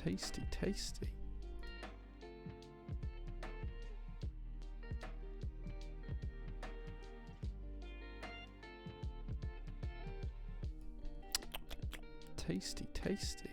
Tasty, tasty. Tasty, tasty.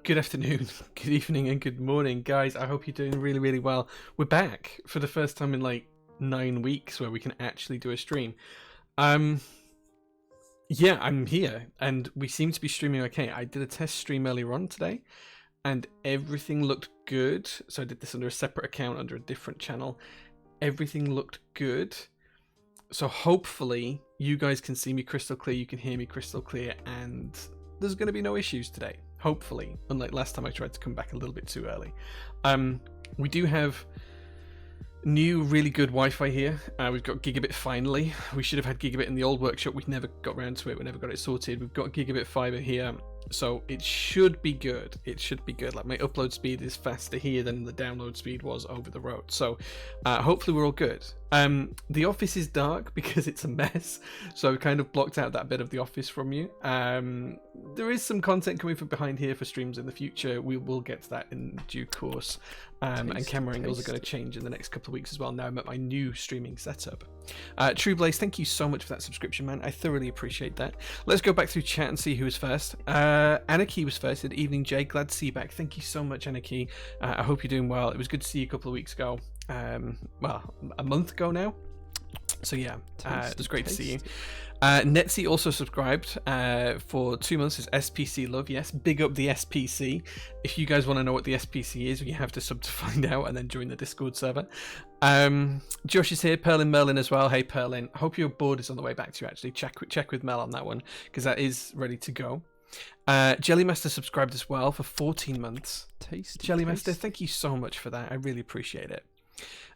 Good afternoon, good evening, and good morning, guys. I hope you're doing really, really well. We're back for the first time in like 9 weeks where we can actually do a stream. Yeah, I'm here, and we seem to be streaming okay. I did a test stream earlier on today, and everything looked good. So I did this under a separate account, under a different channel. Everything looked good. So hopefully you guys can see me crystal clear, you can hear me crystal clear, and there's going to be no issues today. Hopefully, unlike last time I tried to come back a little bit too early. We do have new really good Wi-Fi here. We've got gigabit finally. We should have had gigabit in the old workshop. We never got around to it. We never got it sorted. We've got gigabit fiber here, so it should be good. It should be good. Like, my upload speed is faster here than the download speed was over the road. So hopefully we're all good. The office is dark because it's a mess, so I've kind of blocked out that bit of the office from you. There is some content coming from behind here for streams in the future. We will get to that in due course. And camera angles are going to change in the next couple of weeks as well. Now I'm at my new streaming setup. True Blaze, thank you so much for that subscription, man. I thoroughly appreciate that. Let's go back through chat and see who was first. Anarchy was first. Good evening, Jay. Glad to see you back. Thank you so much, Anarchy. I hope you're doing well. It was good to see you a couple of weeks ago. Well, a month ago now. So yeah, it was great to see you. Netzy also subscribed for 2 months as SPC Love. Yes, big up the SPC. If you guys want to know what the SPC is, you have to sub to find out and then join the Discord server. Josh is here, Perlin Merlin as well. Hey Perlin, hope your board is on the way back to you actually. Check with Mel on that one because that is ready to go. Jellymaster subscribed as well for 14 months. Tasty. Jellymaster, thank you so much for that. I really appreciate it.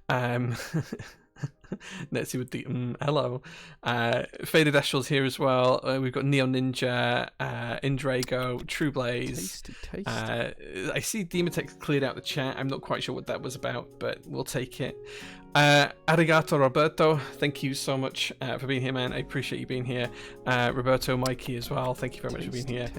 Netzy with the hello. Faded Astral's here as well. We've got Neo Ninja, Indrago, True Blaze. Tasty. I see Demotex cleared out the chat. I'm not quite sure what that was about, but we'll take it. Arigato Roberto, thank you so much for being here, man. I appreciate you being here. Roberto Mikey as well, thank you very much for being here.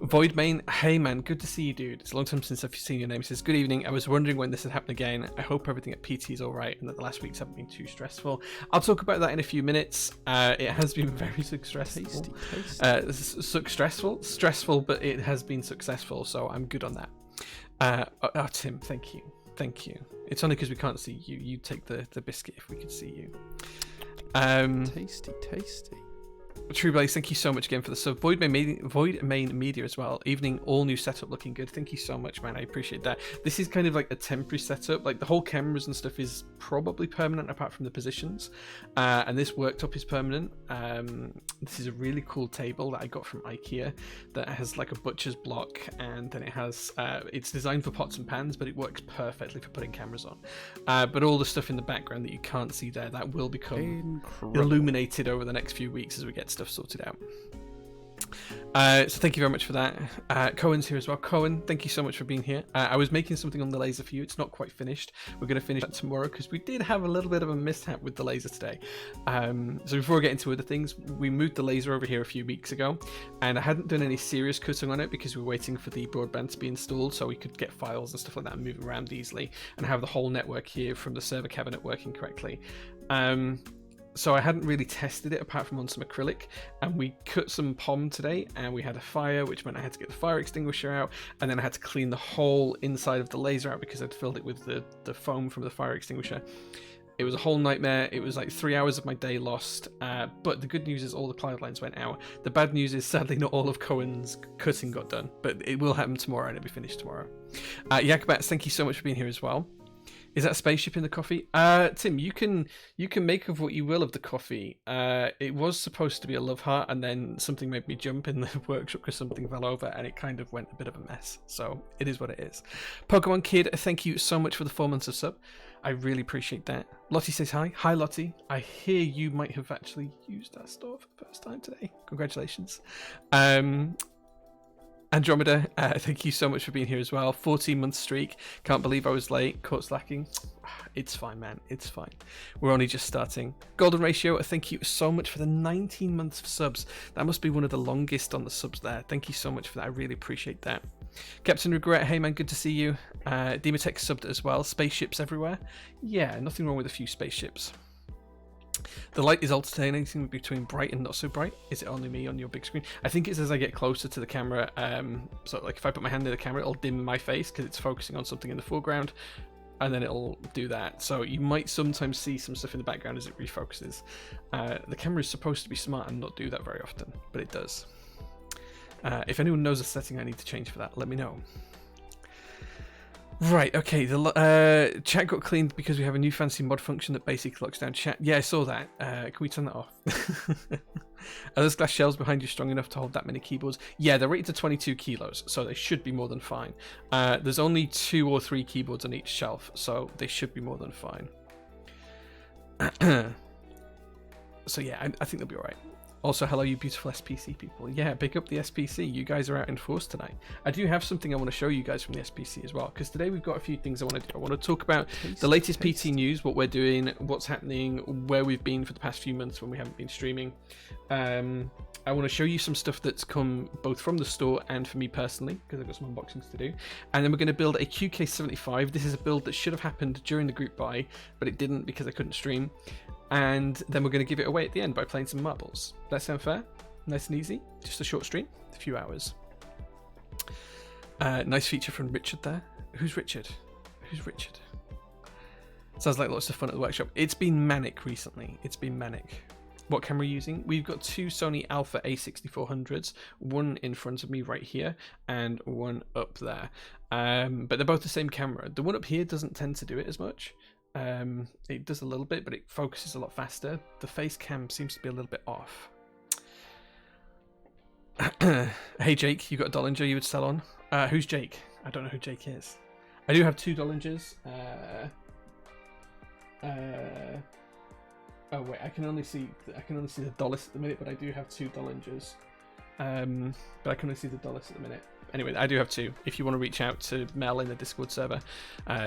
Void Main, hey man, good to see you, dude. It's a long time since I've seen your name. He says, good evening. I was wondering when this had happened again. I hope everything at PT is all right and that the last weeks haven't been too stressful. I'll talk about that in a few minutes. It has been very successful. Stressful, but it has been successful, so I'm good on that. Tim, thank you. Thank you. It's only because we can't see you. You take the biscuit if we could see you. Tasty. True Blaze, thank you so much again for the sub. Void Main Media as well. Evening, all new setup looking good. Thank you so much, man. I appreciate that. This is kind of like a temporary setup. Like the whole cameras and stuff is probably permanent apart from the positions. And this worktop is permanent. This is a really cool table that I got from IKEA that has like a butcher's block, and then it has it's designed for pots and pans, but it works perfectly for putting cameras on. But all the stuff in the background that you can't see there, that will become illuminated over the next few weeks as we get stuff sorted out. So thank you very much for that. Cohen's here as well. Cohen, thank you so much for being here. I was making something on the laser for you. It's not quite finished. We're going to finish that tomorrow because we did have a little bit of a mishap with the laser today. So before we get into other things, we moved the laser over here a few weeks ago, and I hadn't done any serious cutting on it because we were waiting for the broadband to be installed so we could get files and stuff like that and move around easily and have the whole network here from the server cabinet working correctly. So I hadn't really tested it apart from on some acrylic, and we cut some POM today and we had a fire, which meant I had to get the fire extinguisher out, and then I had to clean the whole inside of the laser out because I'd filled it with the foam from the fire extinguisher. It was a whole nightmare. It was like 3 hours of my day lost, but the good news is all the cloud lines went out. The bad news is sadly not all of Cohen's cutting got done, but it will happen tomorrow and it'll be finished tomorrow. Yakubats, thank you so much for being here as well. Is that a spaceship in the coffee? Tim, you can make of what you will of the coffee. It was supposed to be a love heart, and then something made me jump in the workshop because something fell over, and it kind of went a bit of a mess. So it is what it is. Pokemon Kid, thank you so much for the 4 months of sub. I really appreciate that. Lottie says hi. Hi, Lottie. I hear you might have actually used that store for the first time today. Congratulations. Andromeda, thank you so much for being here as well. 14-month streak. Can't believe I was late. Caught slacking. It's fine, man. It's fine. We're only just starting. Golden Ratio, thank you so much for the 19 months of subs. That must be one of the longest on the subs there. Thank you so much for that. I really appreciate that. Captain Regret, hey man, good to see you. Demotex subbed as well. Spaceships everywhere. Yeah, nothing wrong with a few spaceships. The light is alternating between bright and not so bright. Is it only me on your big screen? I think it's as I get closer to the camera. So like if I put my hand in the camera, it'll dim my face because it's focusing on something in the foreground, and then it'll do that. So you might sometimes see some stuff in the background as it refocuses. The camera is supposed to be smart and not do that very often, but it does. If anyone knows a setting I need to change for that, let me know. Right, okay, the chat got cleaned because we have a new fancy mod function that basically locks down chat. Yeah, I saw that. Can we turn that off? Are those glass shelves behind you strong enough to hold that many keyboards? Yeah, they're rated to 22 kilos, so they should be more than fine. There's only 2 or 3 keyboards on each shelf, so they should be more than fine. So yeah, I think they'll be alright. Also, hello, you beautiful SPC people. Yeah, pick up the SPC. You guys are out in force tonight. I do have something I want to show you guys from the SPC as well, because today we've got a few things I want to do. I want to talk about the latest PT news, what we're doing, what's happening, where we've been for the past few months when we haven't been streaming. I want to show you some stuff that's come both from the store and for me personally, because I've got some unboxings to do. And then we're going to build a QK75. This is a build that should have happened during the group buy, but it didn't because I couldn't stream. And then we're going to give it away at the end by playing some marbles. That sound fair? Nice and easy? Just a short stream, a few hours. Nice feature from Richard there. Who's Richard? Who's Richard? Sounds like lots of fun at the workshop. It's been manic recently. It's been manic. What camera are you using? We've got 2 Sony Alpha A6400s, one in front of me right here, and one up there. But they're both the same camera. The one up here doesn't tend to do it as much. It does a little bit, but it focuses a lot faster. The face cam seems to be a little bit off. Hey Jake, you got a Dollinger you would sell on? Who's Jake? I don't know who Jake is. I do have 2 Dollingers. Oh wait, I can only see the Dollis at the minute, but I do have 2 Dollingers. But I can only see the Dollis at the minute. Anyway, I do have 2. If you want to reach out to Mel in the Discord server,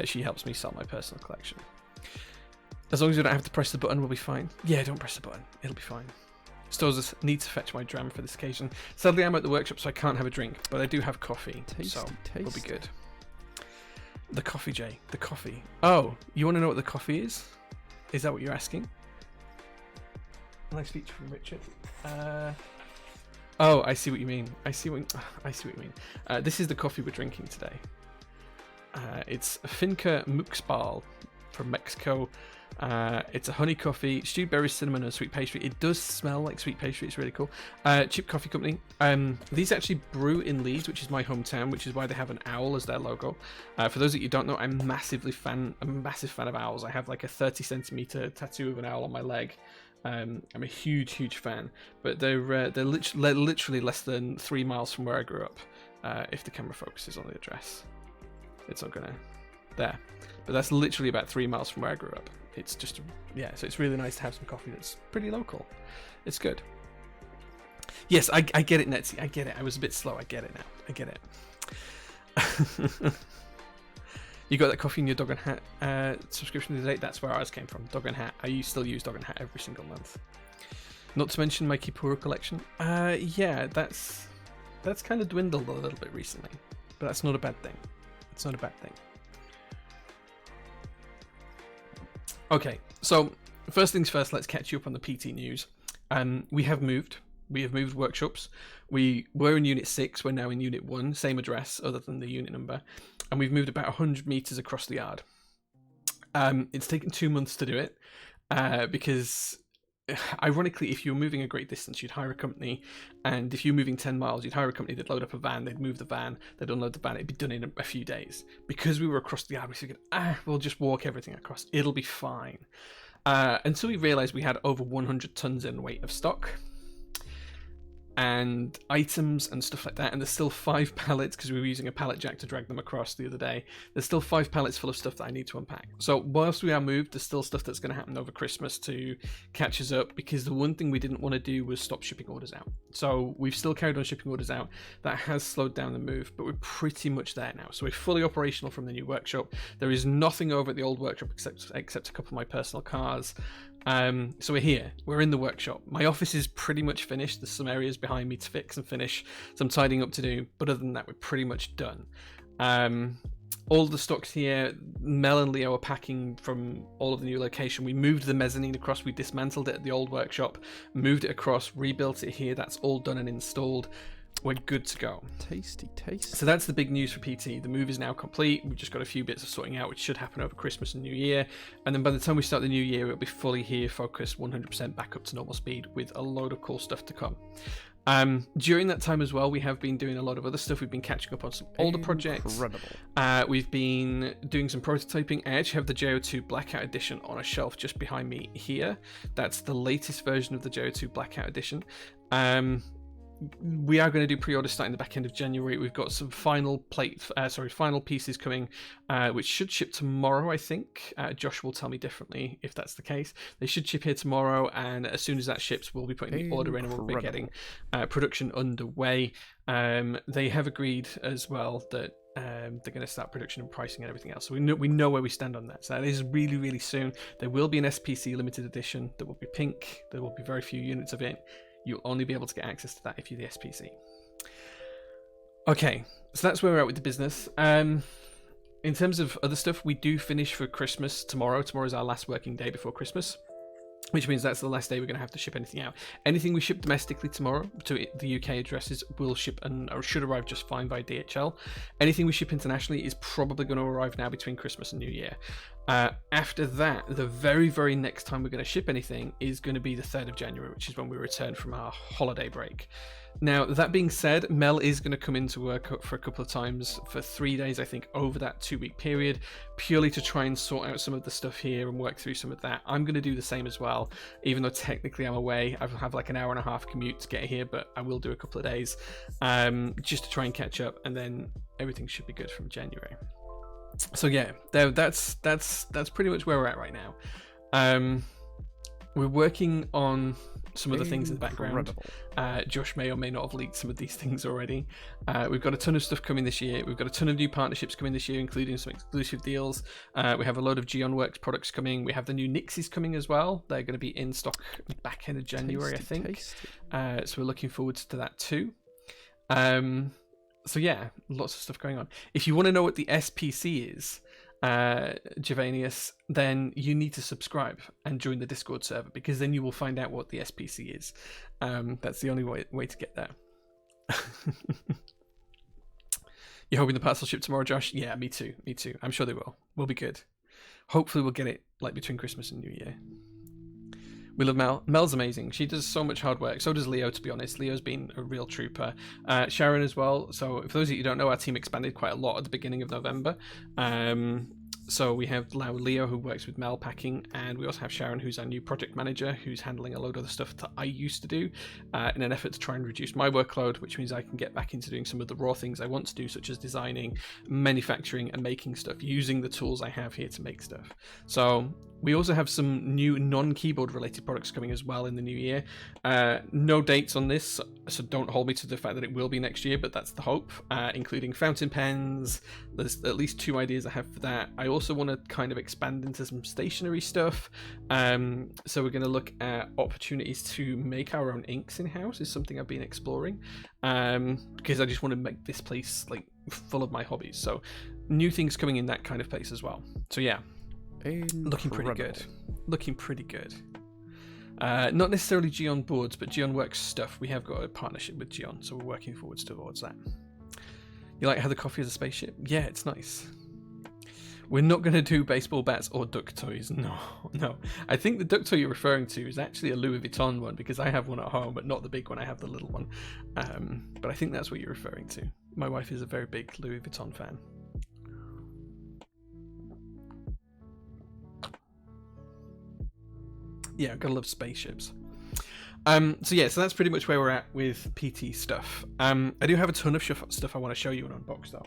she helps me sell my personal collection. As long as you don't have to press the button, we'll be fine. Yeah, don't press the button. It'll be fine. Stores need to fetch my dram for this occasion. Sadly, I'm at the workshop, so I can't have a drink, but I do have coffee, so it'll be good. The coffee, Jay. The coffee. Oh, you want to know what the coffee is? Is that what you're asking? Nice feature from Richard. Oh, I see what you mean. I see what you mean. This is the coffee we're drinking today. It's Finca Muxbal from Mexico. It's a honey coffee, stewed berries, cinnamon, and sweet pastry. It does smell like sweet pastry. It's really cool. Chip Coffee Company. These actually brew in Leeds, which is my hometown, which is why they have an owl as their logo. For those that you don't know, I'm a massive fan of owls. I have like a 30cm tattoo of an owl on my leg. I'm a huge fan, but they're literally less than 3 miles from where I grew up. If the camera focuses on the address, it's not gonna there, but that's literally about 3 miles from where I grew up. It's just so it's really nice to have some coffee that's pretty local. It's good. Yes, I get it, Netsy. I get it. I was a bit slow. I get it now. I get it. You got that coffee in your Dog and Hat subscription today? That's where ours came from. Dog and Hat. I still use Dog and Hat every single month. Not to mention my Kipura collection. Yeah, that's kind of dwindled a little bit recently, but that's not a bad thing. It's not a bad thing. Okay, so first things first, let's catch you up on the PT news. We have moved workshops. We were in Unit 6, we're now in Unit 1, same address other than the unit number, and we've moved about 100 meters across the yard. It's taken 2 months to do it, because ironically, if you're moving a great distance, you'd hire a company, and if you're moving 10 miles, you'd hire a company, they'd load up a van, they'd move the van, they'd unload the van, it'd be done in a few days. Because we were across the yard, we figured, we'll just walk everything across, it'll be fine. Until we realized we had over 100 tons in weight of stock and items and stuff like that, and there's still 5 pallets, because we were using a pallet jack to drag them across the other day. There's still 5 pallets full of stuff that I need to unpack. So whilst we are moved, there's still stuff that's going to happen over Christmas to catch us up, because the one thing we didn't want to do was stop shipping orders out. So we've still carried on shipping orders out. That has slowed down the move, but we're pretty much there now. So we're fully operational from the new workshop. There is nothing over at the old workshop except a couple of my personal cars. So we're here, we're in the workshop. My office is pretty much finished. There's some areas behind me to fix and finish, some tidying up to do, but other than that, we're pretty much done. All the stocks here, Mel and Leo are packing from all of the new location. We moved the mezzanine across, we dismantled it at the old workshop, moved it across, rebuilt it here. That's all done and installed. We're good to go. Tasty. So that's the big news for PT. The move is now complete. We've just got a few bits of sorting out, which should happen over Christmas and New Year. And then by the time we start the new year, it'll be fully here, focused 100% back up to normal speed with a load of cool stuff to come. During that time as well, we have been doing a lot of other stuff. We've been catching up on some older projects. We've been doing some prototyping. I actually have the JO2 Blackout Edition on a shelf just behind me here. That's the latest version of the JO2 Blackout Edition. We are going to do pre-order starting the back end of January. We've got some final pieces coming, which should ship tomorrow, I think. Josh will tell me differently if that's the case. They should ship here tomorrow, and as soon as that ships, we'll be putting the order in and we'll be getting production underway. They have agreed as well that they're going to start production and pricing and everything else. So we know where we stand on that. So that is really, really soon. There will be an SPC limited edition that will be pink. There will be very few units of it. You'll only be able to get access to that if you're the SPC. Okay, so that's where we're at with the business. In terms of other stuff, we do finish for Christmas tomorrow. Tomorrow is our last working day before Christmas, which means that's the last day we're going to have to ship anything out. Anything we ship domestically tomorrow to the UK addresses will ship or should arrive just fine by DHL. Anything we ship internationally is probably going to arrive now between Christmas and New Year. After that, the very, very next time we're going to ship anything is going to be the 3rd of January, which is when we return from our holiday break. Now, that being said, Mel is going to come into work for a couple of times for 3 days, I think, over that 2-week period, purely to try and sort out some of the stuff here and work through some of that. I'm going to do the same as well, even though technically I'm away. I have like an hour and a half commute to get here, but I will do a couple of days just to try and catch up, and then everything should be good from January. So yeah, that's pretty much where we're at right now. We're working on some other things in the background. Josh may or may not have leaked some of these things already. We've got a ton of stuff coming this year. We've got a ton of new partnerships coming this year, including some exclusive deals. We have a load of GeonWorks products coming. We have the new Nixies coming as well. They're going to be in stock back end of January, I think. So we're looking forward to that too. So yeah, lots of stuff going on. If you want to know what the SPC is, Javanius, then you need to subscribe and join the Discord server, because then you will find out what the SPC is. That's the only way to get there. You're hoping the parcel ship tomorrow, Josh? Yeah, me too. I'm sure they will. We'll be good. Hopefully we'll get it like between Christmas and New Year. We love Mel. Mel's amazing. She does so much hard work. So does Leo, to be honest. Leo's been a real trooper. Sharon as well. So for those of you who don't know, our team expanded quite a lot at the beginning of November. So we have now Leo, who works with Mel packing, and we also have Sharon, who's our new project manager, who's handling a load of the stuff that I used to do in an effort to try and reduce my workload, which means I can get back into doing some of the raw things I want to do, such as designing, manufacturing, and making stuff, using the tools I have here to make stuff. So we also have some new non-keyboard related products coming as well in the new year. No dates on this, so don't hold me to the fact that it will be next year, but that's the hope, including fountain pens. There's at least 2 ideas I have for that. I also want to kind of expand into some stationery stuff. So we're going to look at opportunities to make our own inks in-house is something I've been exploring, because I just want to make this place like full of my hobbies. So new things coming in that kind of place as well. So yeah. Looking pretty good. Not necessarily Geon boards, but GeonWorks stuff. We have got a partnership with Geon, so we're working forwards towards that. You like how the coffee is a spaceship? Yeah, it's nice. We're not going to do baseball bats or duck toys. No. I think the duck toy you're referring to is actually a Louis Vuitton one, because I have one at home, but not the big one. I have the little one. But I think that's what you're referring to. My wife is a very big Louis Vuitton fan. Yeah, gotta love spaceships. So that's pretty much where we're at with PT stuff. I do have a ton of stuff I want to show you and unbox though.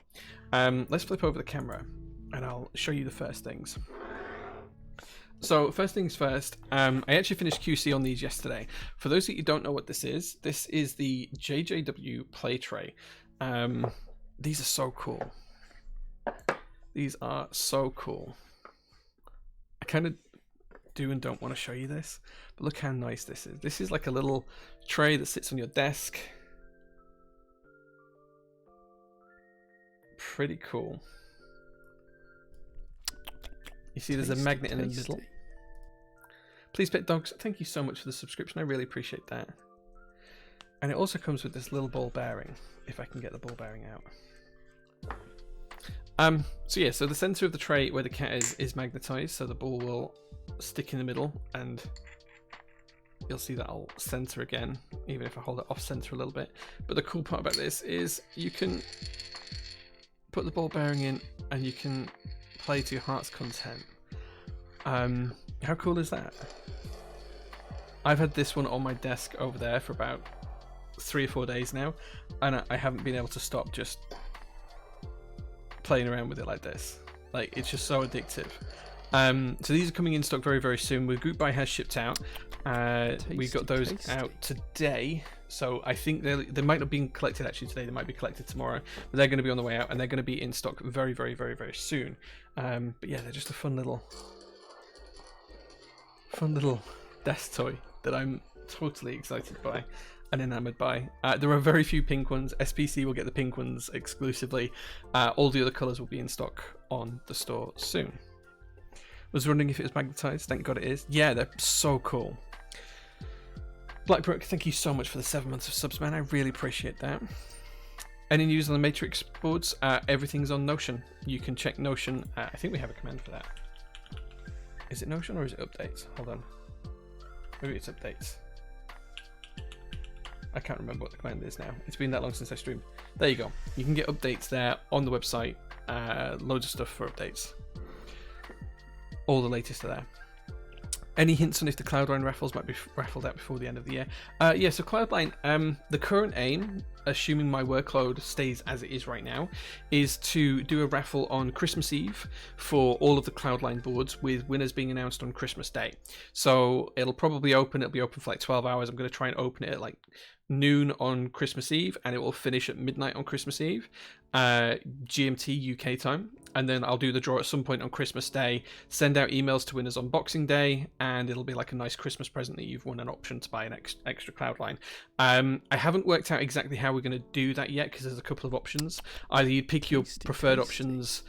Let's flip over the camera and I'll show you the first things. So first things first, I actually finished QC on these yesterday. For those of you who don't know what this is the JJW play tray. These are so cool. I kind of do and don't want to show you this, but look how nice this is. This is like a little tray that sits on your desk. Pretty cool. You see there's a magnet in the middle. Please Pet Dogs, thank you so much for the subscription. I really appreciate that. And it also comes with this little ball bearing, if I can get the ball bearing out. So the center of the tray where the cat is magnetized, so the ball will stick in the middle and you'll see that I'll center again, even if I hold it off center a little bit. But the cool part about this is you can put the ball bearing in and you can play to your heart's content. How cool is that? I've had this one on my desk over there for about 3 or 4 days now, and I haven't been able to stop just playing around with it like this. Like, it's just so addictive. So these are coming in stock very, very soon. The group buy has shipped out. We got those out today, so I think they might not have been collected actually today. They might be collected tomorrow, but they're going to be on the way out, and they're going to be in stock very, very, very, very soon. But yeah, they're just a fun little desk toy that I'm totally excited by and enamored by. There are very few pink ones. SPC will get the pink ones exclusively. All the other colors will be in stock on the store soon. Was wondering if it was magnetized. Thank God it is. Yeah, they're so cool. Blackbrook, thank you so much for the 7 months of subs, man. I really appreciate that. Any news on the Matrix boards? Everything's on Notion. You can check Notion. I think we have a command for that. Is it Notion or is it updates? Hold on. Maybe it's updates. I can't remember what the command is now. It's been that long since I streamed. There you go. You can get updates there on the website. Loads of stuff for updates. All the latest are there. Any hints on if the Cloudline raffles might be raffled out before the end of the year? Yeah, so Cloudline, the current aim, assuming my workload stays as it is right now, is to do a raffle on Christmas Eve for all of the Cloudline boards, with winners being announced on Christmas Day. So it'll probably be open for like 12 hours. I'm going to try and open it at like noon on Christmas Eve, and it will finish at midnight on Christmas Eve, GMT UK time. And then I'll do the draw at some point on Christmas Day, send out emails to winners on Boxing Day, and it'll be like a nice Christmas present that you've won an option to buy an extra Cloudline. I haven't worked out exactly how we're going to do that yet, because there's a couple of options. Either you pick your preferred options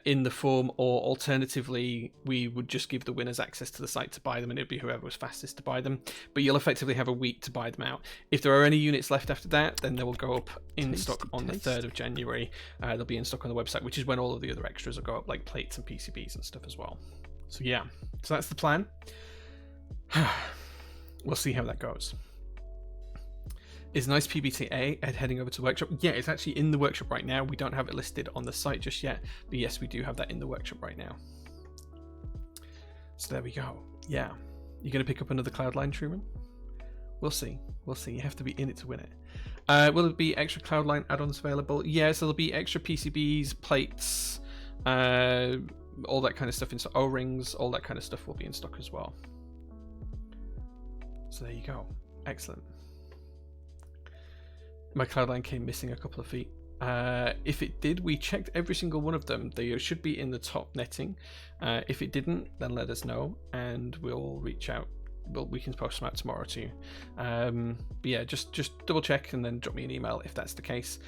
in the form, or alternatively we would just give the winners access to the site to buy them, and it'd be whoever was fastest to buy them. But you'll effectively have a week to buy them out. If there are any units left after that, then they will go up in stock on the 3rd of January. They'll be in stock on the website, which is when all of the other extras will go up, like plates and PCBs and stuff as well. So yeah, so that's the plan. We'll see how that goes. Is nice PBTA heading over to the workshop? Yeah, it's actually in the workshop right now. We don't have it listed on the site just yet, but yes, we do have that in the workshop right now. So there we go. Yeah, you're going to pick up another Cloudline, Truman? We'll see. We'll see. You have to be in it to win it. Will there be extra Cloudline add-ons available? Yeah, so there'll be extra PCBs, plates, all that kind of stuff. So O-rings, all that kind of stuff will be in stock as well. So there you go. Excellent. My Cloudline came missing a couple of feet. If it did, we checked every single one of them. They should be in the top netting. If it didn't, then let us know and we'll reach out. Well, we can post them out tomorrow too. But yeah, just double check and then drop me an email if that's the case.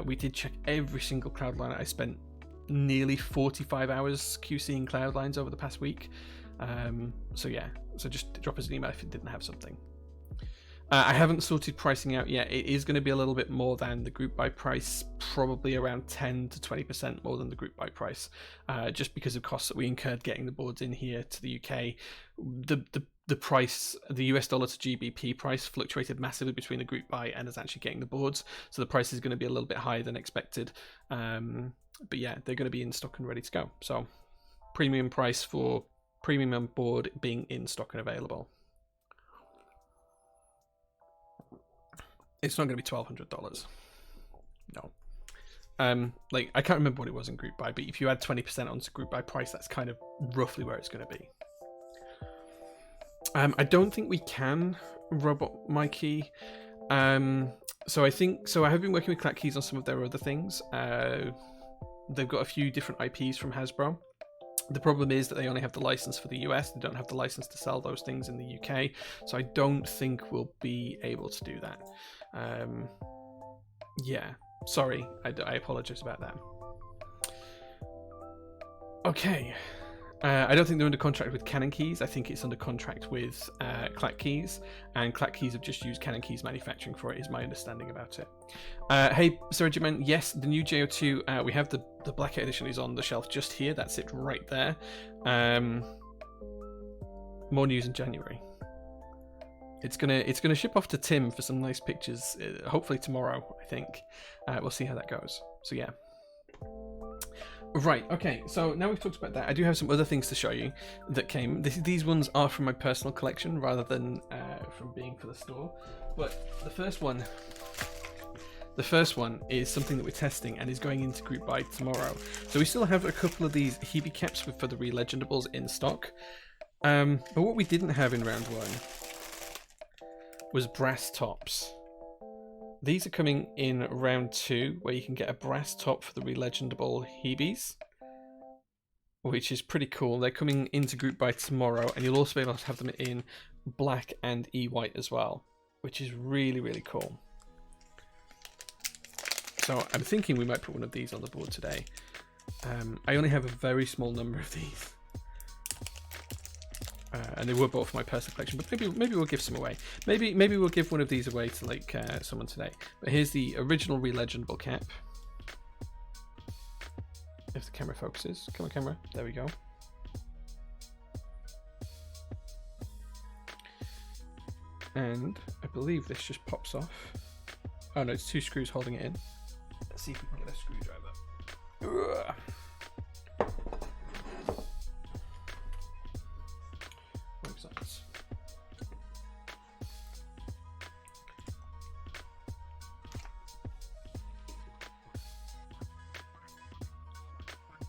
We did check every single Cloudline. I spent nearly 45 hours QCing Cloudlines over the past week. So yeah, so just drop us an email if it didn't have something. I haven't sorted pricing out yet. It is going to be a little bit more than the group buy price, probably around 10 to 20% more than the group buy price, just because of costs that we incurred getting the boards in here to the UK. The price, the US dollar to GBP price, fluctuated massively between the group buy and us actually getting the boards, so the price is going to be a little bit higher than expected. But yeah, they're going to be in stock and ready to go. So premium price for premium board being in stock and available. It's not going to be $1,200. No. Like, I can't remember what it was in group buy, but if you add 20% onto group buy price, that's kind of roughly where it's going to be. I don't think we can Robot Mikey. So I have been working with Clack Keys on some of their other things. They've got a few different IPs from Hasbro. The problem is that they only have the license for the US. They don't have the license to sell those things in the UK. So I don't think we'll be able to do that. Yeah, sorry. I apologize about that. Okay. I don't think they're under contract with Canon Keys. I think it's under contract with Clack Keys, and Clack Keys have just used Canon Keys manufacturing for it, is my understanding about it. Hey, Sir Regiman, yes, the new JO2, we have the Blackout Edition is on the shelf just here. That's it right there. More news in January. It's gonna ship off to Tim for some nice pictures. Hopefully tomorrow, I think. We'll see how that goes. So yeah. Right. Okay. So now we've talked about that. I do have some other things to show you that came. These ones are from my personal collection rather than from being for the store. But the first one is something that we're testing and is going into group buy tomorrow. So we still have a couple of these Hebe caps for the Relegendables in stock. But what we didn't have in round 1 was brass tops. These are coming in round 2, where you can get a brass top for the Relegendable Hebes, which is pretty cool. They're coming into group buy tomorrow, and you'll also be able to have them in black and E-white as well, which is really, really cool. So I'm thinking we might put one of these on the board today. I only have a very small number of these. And they were bought for my personal collection, but maybe we'll give some away. Maybe we'll give one of these away to like someone today. But here's the original Relegendable cap. If the camera focuses, come on camera, there we go. And I believe this just pops off. Oh no, it's 2 screws holding it in. Let's see if we can get a screwdriver. Ugh.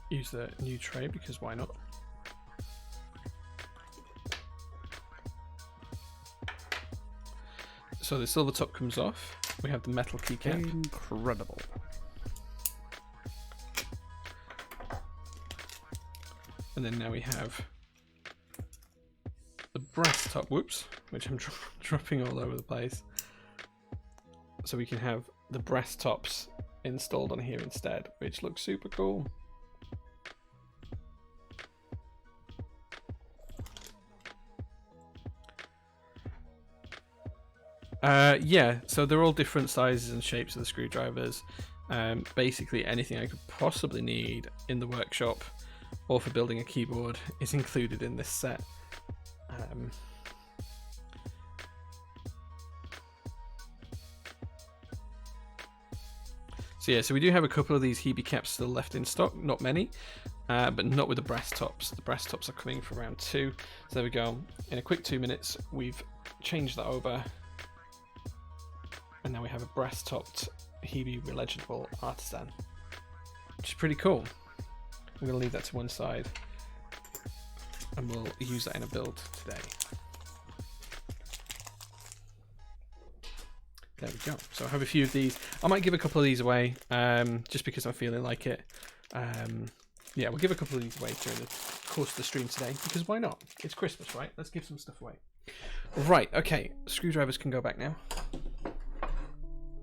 Use the new tray because why not? So the silver top comes off. We have the metal keycap. Incredible. And then now we have the brass top, whoops, which I'm dropping all over the place. So we can have the brass tops installed on here instead, which looks super cool. Yeah, so they're all different sizes and shapes of the screwdrivers. Basically anything I could possibly need in the workshop or for building a keyboard is included in this set. So yeah, so we do have a couple of these Hebe caps still left in stock, not many, but not with the brass tops. The brass tops are coming for round 2. So there we go. In a quick 2 minutes, we've changed that over. And now we have a brass-topped Hebe Relegendable Artisan, which is pretty cool. I'm going to leave that to one side, and we'll use that in a build today. There we go. So I have a few of these. I might give a couple of these away, just because I'm feeling like it. Yeah, we'll give a couple of these away during the course of the stream today, because why not? It's Christmas, right? Let's give some stuff away. Right, okay. Screwdrivers can go back now.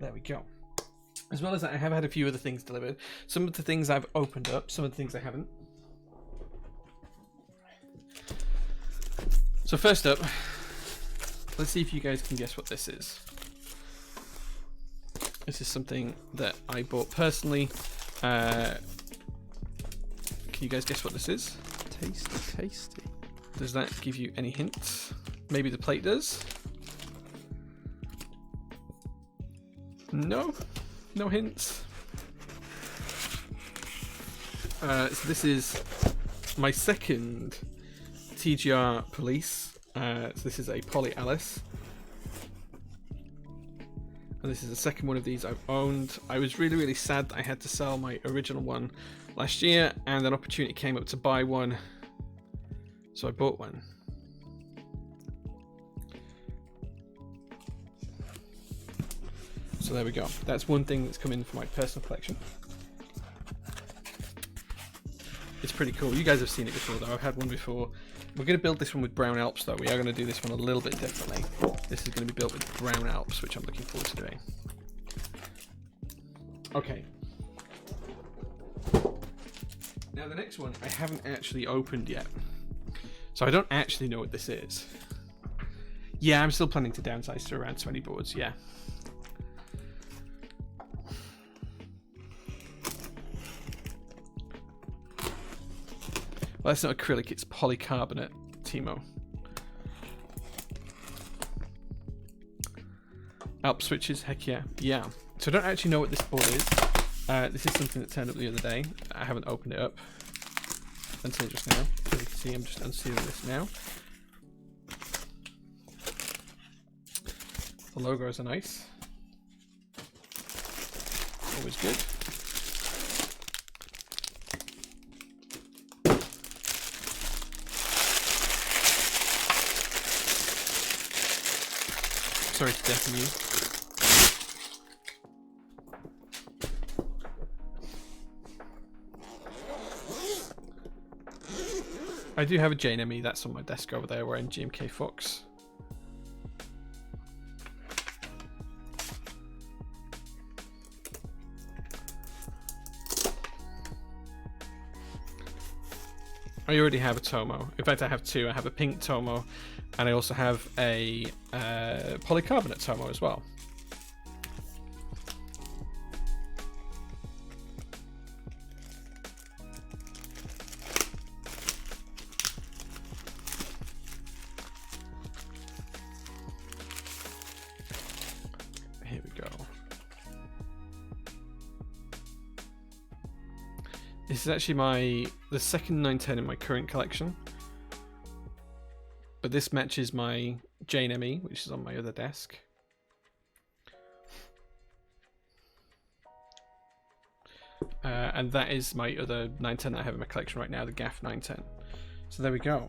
There we go. As well as that, I have had a few other things delivered. Some of the things I've opened up, some of the things I haven't. So first up, let's see if you guys can guess what this is. This is something that I bought personally. Can you guys guess what this is? Tasty, tasty. Does that give you any hints? Maybe the plate does? No? No hints? So this is my second TGR Police. So this is a Poly Alice. And this is the second one of these I've owned. I was really, really sad that I had to sell my original one last year, and an opportunity came up to buy one. So I bought one. So there we go. That's one thing that's come in for my personal collection. It's pretty cool. You guys have seen it before though. I've had one before. We're going to build this one with Brown Alps though. We are going to do this one a little bit differently. This is going to be built with Brown Alps, which I'm looking forward to doing. Okay. Now the next one I haven't actually opened yet. So I don't actually know what this is. Yeah, I'm still planning to downsize to around 20 boards, yeah. Well, that's not acrylic, it's polycarbonate, Timo. Alp switches, heck yeah. Yeah. So I don't actually know what this board is. This is something that turned up the other day. I haven't opened it up until just now. As you can see, I'm just unsealing this now. The logos are nice. Always good. Sorry to deafen you. I do have a Jane ME, that's on my desk over there wearing GMK Fox. I already have a Tomo. In fact, I have two. I have a pink Tomo, and I also have a polycarbonate Tomo as well. Here we go. This is actually the second 910 in my current collection, but this matches my Jane ME, which is on my other desk. And that is my other 910 that I have in my collection right now, the GAF 910. So there we go.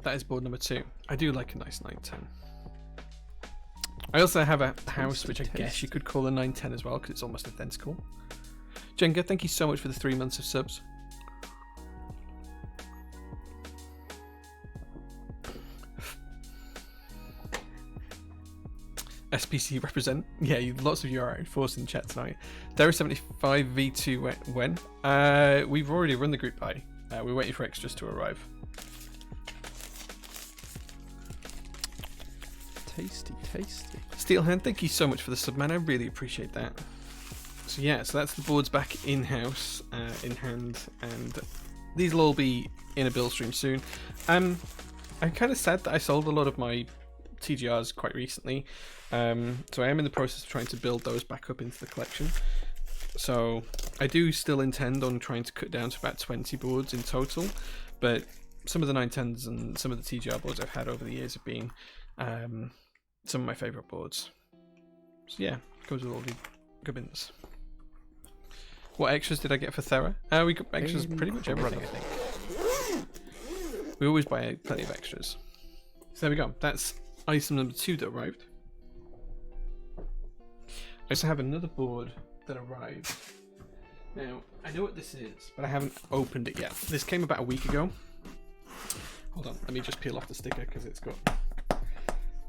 That is board number 2. I do like a nice 910. I also have a house, which I guess you could call a 910 as well, because it's almost identical. Jenga, thank you so much for the 3 months of subs. SPC represent. Yeah, lots of you are forced in the chat tonight. There is 75 V2 when? We've already run the group buy. We're waiting for extras to arrive. Tasty, tasty. Steelhand, thank you so much for the sub, man. I really appreciate that. So yeah, so that's the boards back in-house, in hand, and these will all be in a build stream soon. I'm kind of sad that I sold a lot of my TGRs quite recently, so I am in the process of trying to build those back up into the collection. So I do still intend on trying to cut down to about 20 boards in total, but some of the 910s and some of the TGR boards I've had over the years have been some of my favourite boards. So yeah, goes with all the gubbins. What extras did I get for Thera? We got extras pretty much everything, I think. We always buy plenty of extras. So there we go. That's item number 2 that arrived. I also have another board that arrived. Now, I know what this is, but I haven't opened it yet. This came about a week ago. Hold on, let me just peel off the sticker because it's got...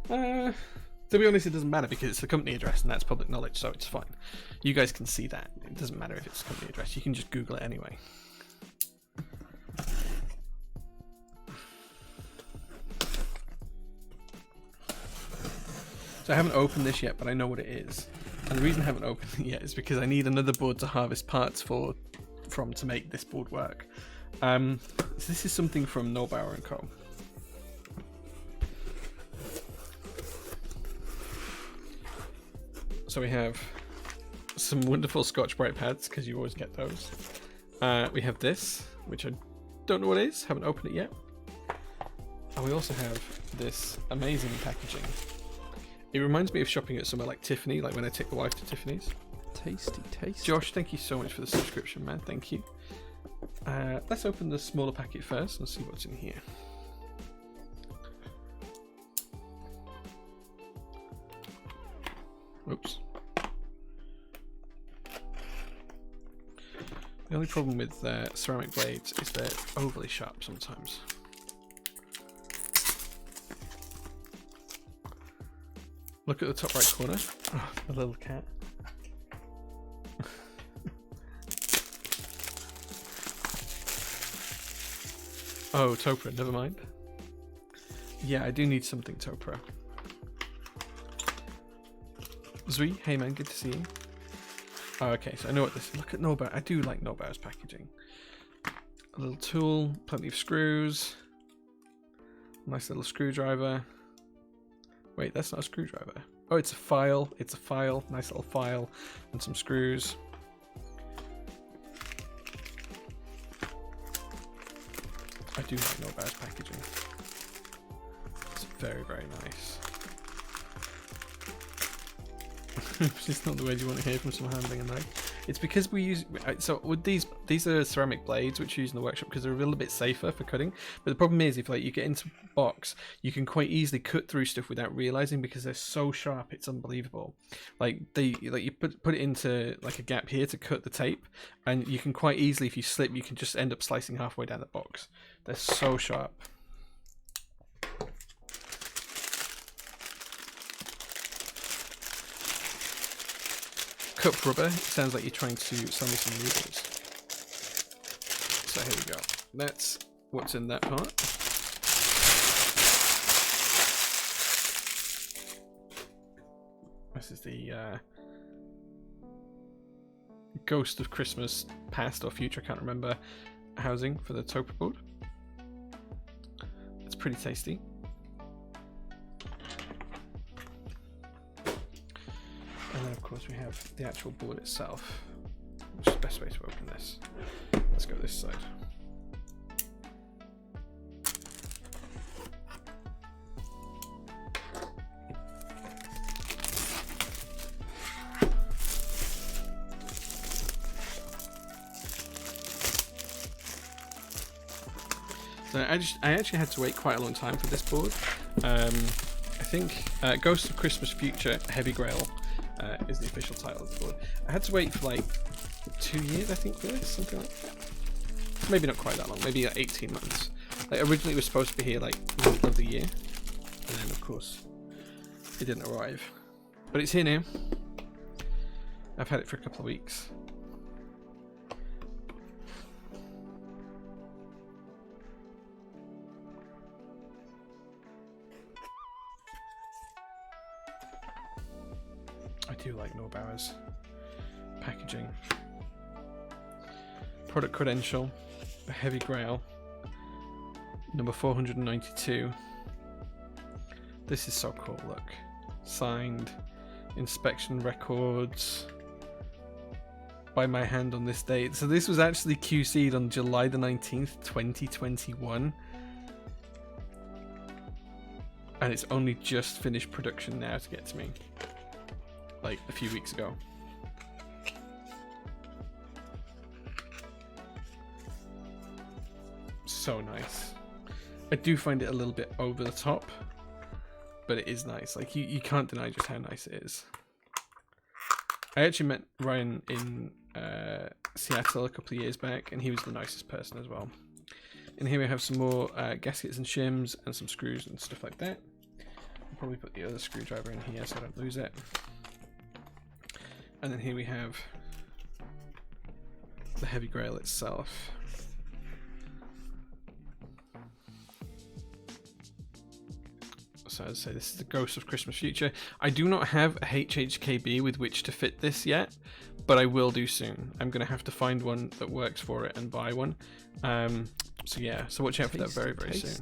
to be honest, it doesn't matter because it's the company address and that's public knowledge, so it's fine. You guys can see that. It doesn't matter if it's the company address. You can just Google it anyway. So I haven't opened this yet, but I know what it is. And the reason I haven't opened it yet is because I need another board to harvest parts from to make this board work. So this is something from Nobauer & Co. So we have some wonderful Scotch Brite pads, because you always get those. We have this, which I don't know what it is, haven't opened it yet. And we also have this amazing packaging. It reminds me of shopping at somewhere like Tiffany, like when I take the wife to Tiffany's. Tasty, tasty. Josh, thank you so much for the subscription, man. Thank you. Let's open the smaller packet first and see what's in here. Oops. The only problem with ceramic blades is they're overly sharp sometimes. Look at the top right corner. Oh, a little cat. Oh, Topra, never mind. Yeah, I do need something Topra. Zui, hey man, good to see you. Oh, okay, so I know what this is. Look at Nobauer. I do like Nobauer's packaging. A little tool, plenty of screws. Nice little screwdriver. Wait, that's not a screwdriver. Oh, it's a file. It's a file. Nice little file and some screws. I do like Nobau's packaging. It's very, very nice. It's not the word you want to hear from some handling and knife. It's because we use, so with these are ceramic blades which you use in the workshop because they're a little bit safer for cutting. But the problem is, if like you get into a box, you can quite easily cut through stuff without realizing because they're so sharp. It's unbelievable. Like you put it into like a gap here to cut the tape, and you can quite easily, if you slip, you can just end up slicing halfway down the box. They're so sharp. Cup rubber. It sounds like you're trying to sell me some noodles. So here we go. That's what's in that part. This is the Ghost of Christmas Past or Future, I can't remember, housing for the Toper board. It's pretty tasty. And then of course we have the actual board itself, which is the best way to open this. Let's go this side. So I actually had to wait quite a long time for this board. I think Ghost of Christmas Future Heavy Grail is the official title of the board. I had to wait for like 2 years, I think, for this, something like that. Maybe not quite that long, maybe like 18 months. Like originally it was supposed to be here like middle of the year, and then of course it didn't arrive. But it's here now. I've had it for a couple of weeks. I do like Nobau's packaging. Product credential, the Heavy Grail, number 492. This is so cool, look. Signed, inspection records, by my hand on this date. So this was actually QC'd on July the 19th, 2021. And it's only just finished production now to get to me. Like a few weeks ago. So nice. I do find it a little bit over the top, but it is nice. Like you can't deny just how nice it is. I actually met Ryan in Seattle a couple of years back, and he was the nicest person as well. And here we have some more gaskets and shims and some screws and stuff like that. I'll probably put the other screwdriver in here so I don't lose it. And then here we have the Heavy Grail itself. So I'd say this is the Ghost of Christmas Future. I do not have a HHKB with which to fit this yet, but I will do soon. I'm going to have to find one that works for it and buy one. So yeah, so watch out for that very, very soon.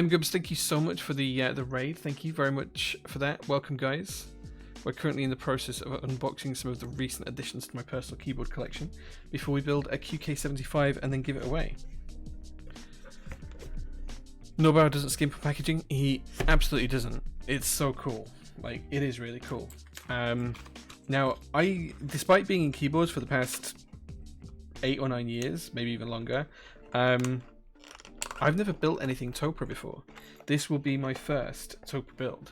Gubs, thank you so much for the raid. Thank you very much for that. Welcome, guys. We're currently in the process of unboxing some of the recent additions to my personal keyboard collection before we build a QK75 and then give it away. Nobau doesn't skimp for packaging. He absolutely doesn't. It's so cool. Like, it is really cool. Now, despite being in keyboards for the past 8 or 9 years, maybe even longer, I've never built anything Toper before. This will be my first Toper build.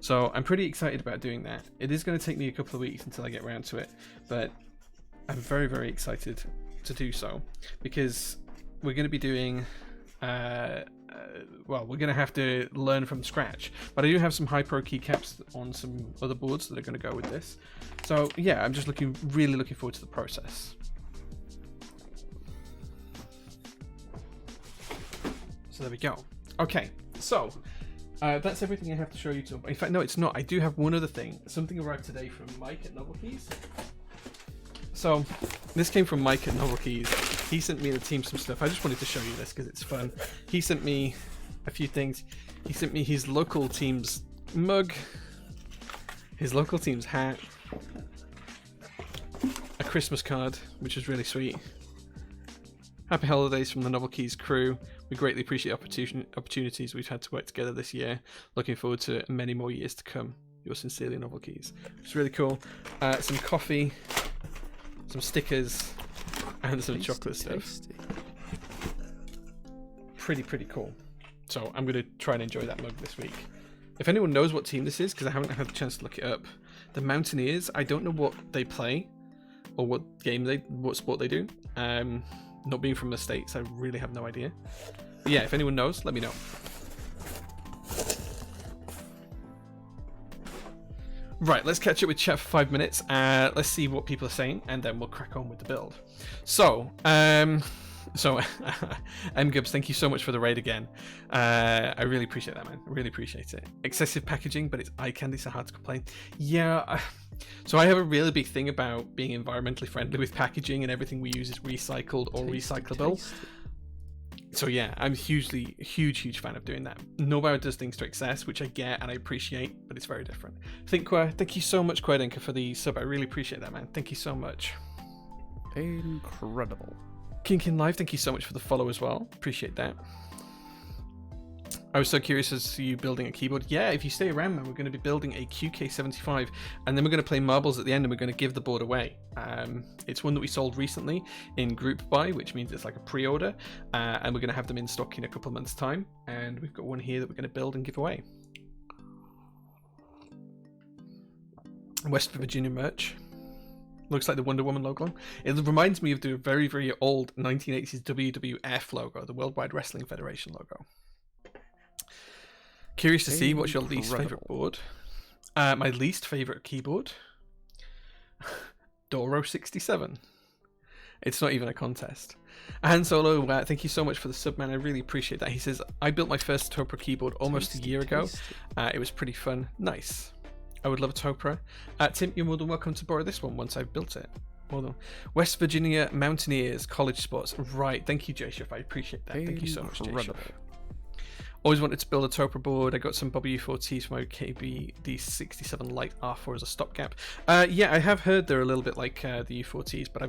So I'm pretty excited about doing that. It is going to take me a couple of weeks until I get around to it, but I'm very, very excited to do so because we're going to be doing, well, we're going to have to learn from scratch, but I do have some Hypro keycaps on some other boards that are going to go with this. So yeah, I'm just really looking forward to the process. So there we go. Okay, so that's everything I have to show you. In fact, no, it's not. I do have one other thing. Something arrived today from Mike at Novel Keys. So this came from Mike at Novel Keys. He sent me and the team some stuff. I just wanted to show you this because it's fun. He sent me a few things. He sent me his local team's mug, his local team's hat, a Christmas card, which is really sweet. Happy holidays from the Novel Keys crew. We greatly appreciate opportunities we've had to work together this year. Looking forward to many more years to come. Yours sincerely, Novel Keys. It's really cool. Some coffee, some stickers, and some chocolate stuff. Pretty cool. So I'm going to try and enjoy that mug this week. If anyone knows what team this is, because I haven't had the chance to look it up, the Mountaineers, I don't know what they play or what sport they do. Not being from the States, I really have no idea. But yeah, if anyone knows, let me know. Right, let's catch up with chat for 5 minutes. Let's see what people are saying, and then we'll crack on with the build. So, MGubs, thank you so much for the raid again. I really appreciate that, man. I really appreciate it. Excessive packaging, but it's eye candy, so hard to complain. Yeah, so I have a really big thing about being environmentally friendly with packaging, and everything we use is recycled or recyclable. So yeah, I'm huge fan of doing that. Nobara does things to excess, which I get and I appreciate, but it's very different. Thank you so much, Quadenka, for the sub. I really appreciate that, man. Thank you so much. Incredible. Kinkin Live, thank you so much for the follow as well. Appreciate that. I was so curious as to you building a keyboard. Yeah, if you stay around, man, we're going to be building a QK75, and then we're going to play marbles at the end, and we're going to give the board away. It's one that we sold recently in group buy, which means it's like a pre-order, and we're going to have them in stock in a couple of months' time. And we've got one here that we're going to build and give away. West Virginia merch. Looks like the Wonder Woman logo. It reminds me of the very old 1980s WWF logo, the Worldwide Wrestling Federation logo. Curious to see what's your least favorite board. My least favorite keyboard, Doro 67. It's not even a contest. Han Solo, thank you so much for the sub, man. I really appreciate that. He says, I built my first Topra keyboard almost a year ago. It was pretty fun. Nice. I would love a Topra. Tim, you're more than welcome to borrow this one once I've built it. West Virginia Mountaineers College Sports. Right. Thank you, J-Chef. I appreciate that. Thank you so much, J-Chef. Always wanted to build a Topra board. I got some Bobby U4Ts for my KB-D67 Lite R4 as a stopgap. Yeah, I have heard they're a little bit like the U4Ts, but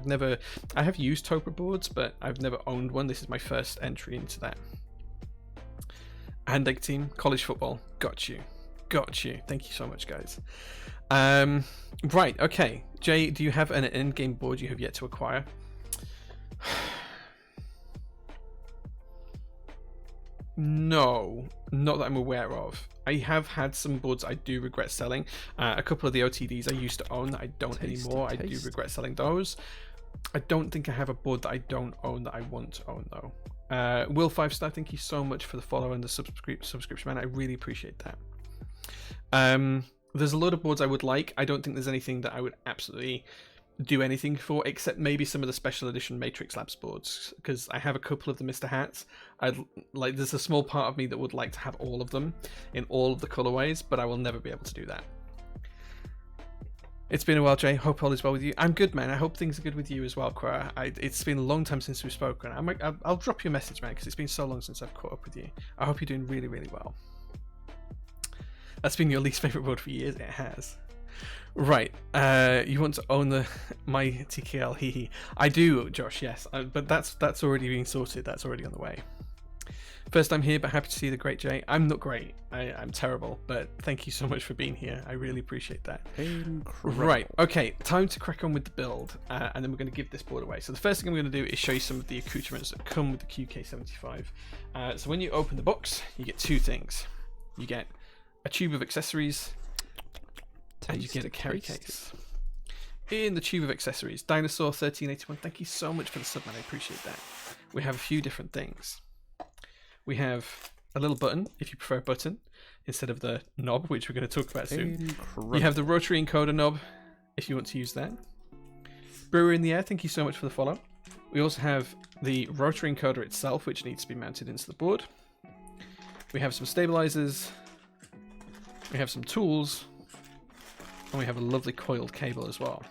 I have used Topra boards, but I've never owned one. This is my first entry into that. Handegg team, college football. Got you. Thank you so much, guys. Right, okay. Jay, do you have an endgame board you have yet to acquire? No, not that I'm aware of. I have had some boards I do regret selling. A couple of the OTDs I used to own that I don't anymore. I do regret selling those. I don't think I have a board that I don't own that I want to own, though. Will 5-star, thank you so much for the follow and the subscription, man. I really appreciate that. There's a lot of boards I would like. I don't think there's anything that I would absolutely do anything for, except maybe some of the special edition Matrix Labs boards, because I have a couple of the Mr. Hats. There's a small part of me that would like to have all of them in all of the colorways, but I will never be able to do that. It's been a while, Jay. Hope all is well with you. I'm good, man. I hope things are good with you as well, Quora. It's been a long time since we've spoken. I'll drop you a message, man, because it's been so long since I've caught up with you. I hope you're doing really well. That's been your least favorite board for years. It has. Right. You want to own my TKL? Hee. I do, Josh. Yes, but that's already being sorted. That's already on the way. First time here, but happy to see the great Jay. I'm not great. I'm terrible, but thank you so much for being here. I really appreciate that. Incredible. Right. Okay. Time to crack on with the build, and then we're going to give this board away. So the first thing I'm going to do is show you some of the accoutrements that come with the QK75. So when you open the box, you get two things. You get a tube of accessories, and you get a carry case. In the tube of accessories, Dinosaur 1381, thank you so much for the sub, man. I appreciate that. We have a few different things. We have a little button, if you prefer a button, instead of the knob, which we're going to talk about soon. Incredible. You have the rotary encoder knob, if you want to use that. Brewer in the Air, thank you so much for the follow. We also have the rotary encoder itself, which needs to be mounted into the board. We have some stabilizers. We have some tools. And we have a lovely coiled cable as well.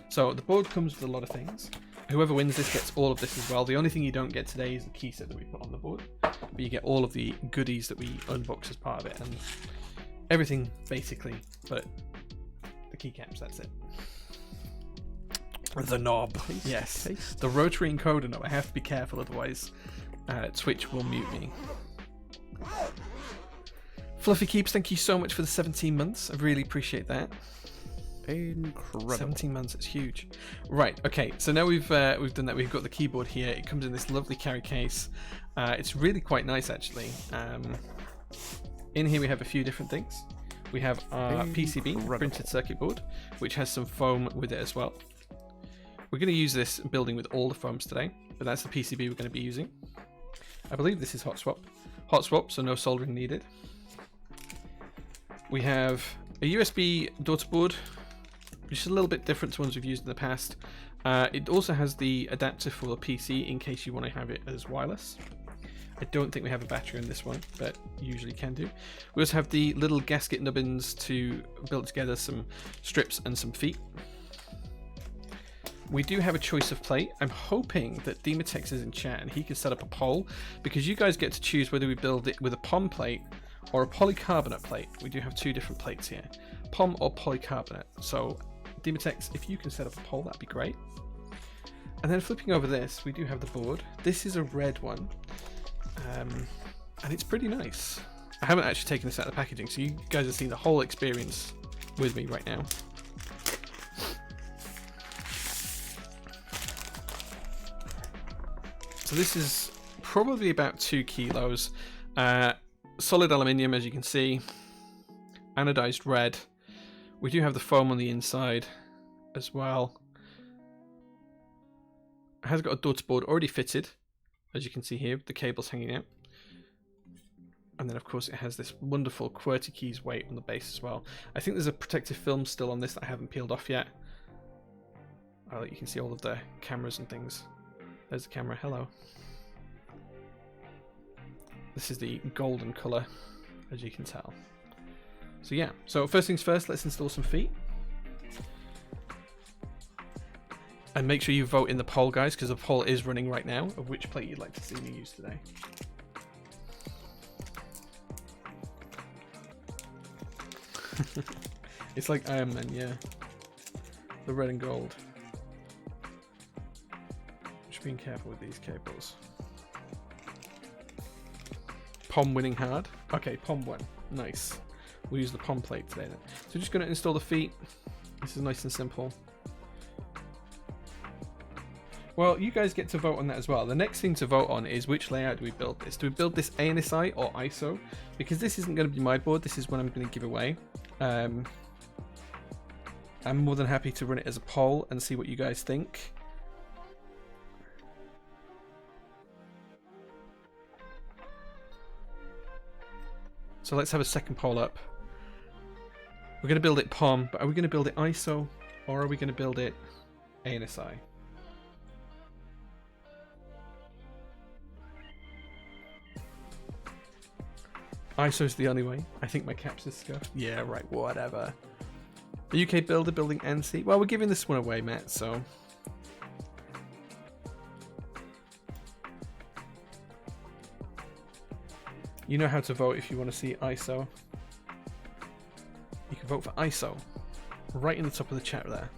So the board comes with a lot of things. Whoever wins this gets all of this as well. The only thing you don't get today is the key set that we put on the board, but you get all of the goodies that we unbox as part of it, and everything basically, but the keycaps, that's it. The knob, yes. The rotary encoder knob, I have to be careful, otherwise Twitch will mute me. Fluffy Keeps, thank you so much for the 17 months. I really appreciate that. Incredible. 17 months, it's huge. Right, okay, so now we've done that. We've got the keyboard here. It comes in this lovely carry case. It's really quite nice, actually. In here we have a few different things. We have our PCB, printed circuit board, which has some foam with it as well. We're going to use this building with all the foams today, but that's the PCB we're going to be using. I believe this is hot swap. Hot swap, so no soldering needed. We have a USB daughter board, which is a little bit different to ones we've used in the past. It also has the adapter for the PC in case you want to have it as wireless. I don't think we have a battery in this one, but usually can do. We also have the little gasket nubbins to build together some strips and some feet. We do have a choice of plate. I'm hoping that Demotex is in chat and he can set up a poll, because you guys get to choose whether we build it with a POM plate or a polycarbonate plate. We do have two different plates here, POM or polycarbonate. So Demotex, if you can set up a poll, that'd be great. And then flipping over this, we do have the board. This is a red one, and it's pretty nice. I haven't actually taken this out of the packaging, so you guys are seeing the whole experience with me right now. So this is probably about 2 kilos. Solid aluminium, as you can see, anodized red. We do have the foam on the inside as well. It has got a daughter board already fitted, as you can see here, the cables hanging out. And then of course it has this wonderful QWERTY keys weight on the base as well. I think there's a protective film still on this that I haven't peeled off yet. You can see all of the cameras and things. There's the camera, hello. This is the golden colour, as you can tell. So yeah, so first things first, let's install some feet. And make sure you vote in the poll, guys, because the poll is running right now of which plate you'd like to see me use today. It's like Iron Man, yeah. The red and gold. Just being careful with these cables. POM winning hard. Okay, POM won. Nice. We'll use the POM plate today then. So just going to install the feet. This is nice and simple. Well, you guys get to vote on that as well. The next thing to vote on is which layout do we build this? Do we build this ANSI or ISO? Because this isn't going to be my board. This is what I'm going to give away. I'm more than happy to run it as a poll and see what you guys think. So let's have a second poll up. We're going to build it POM, but are we going to build it ISO or are we going to build it ANSI? ISO's the only way. I think my caps is scuffed. Yeah, right, whatever. The UK builder building ANSI. Well, we're giving this one away, Matt, so... You know how to vote if you want to see ISO. You can vote for ISO. Right in the top of the chat there.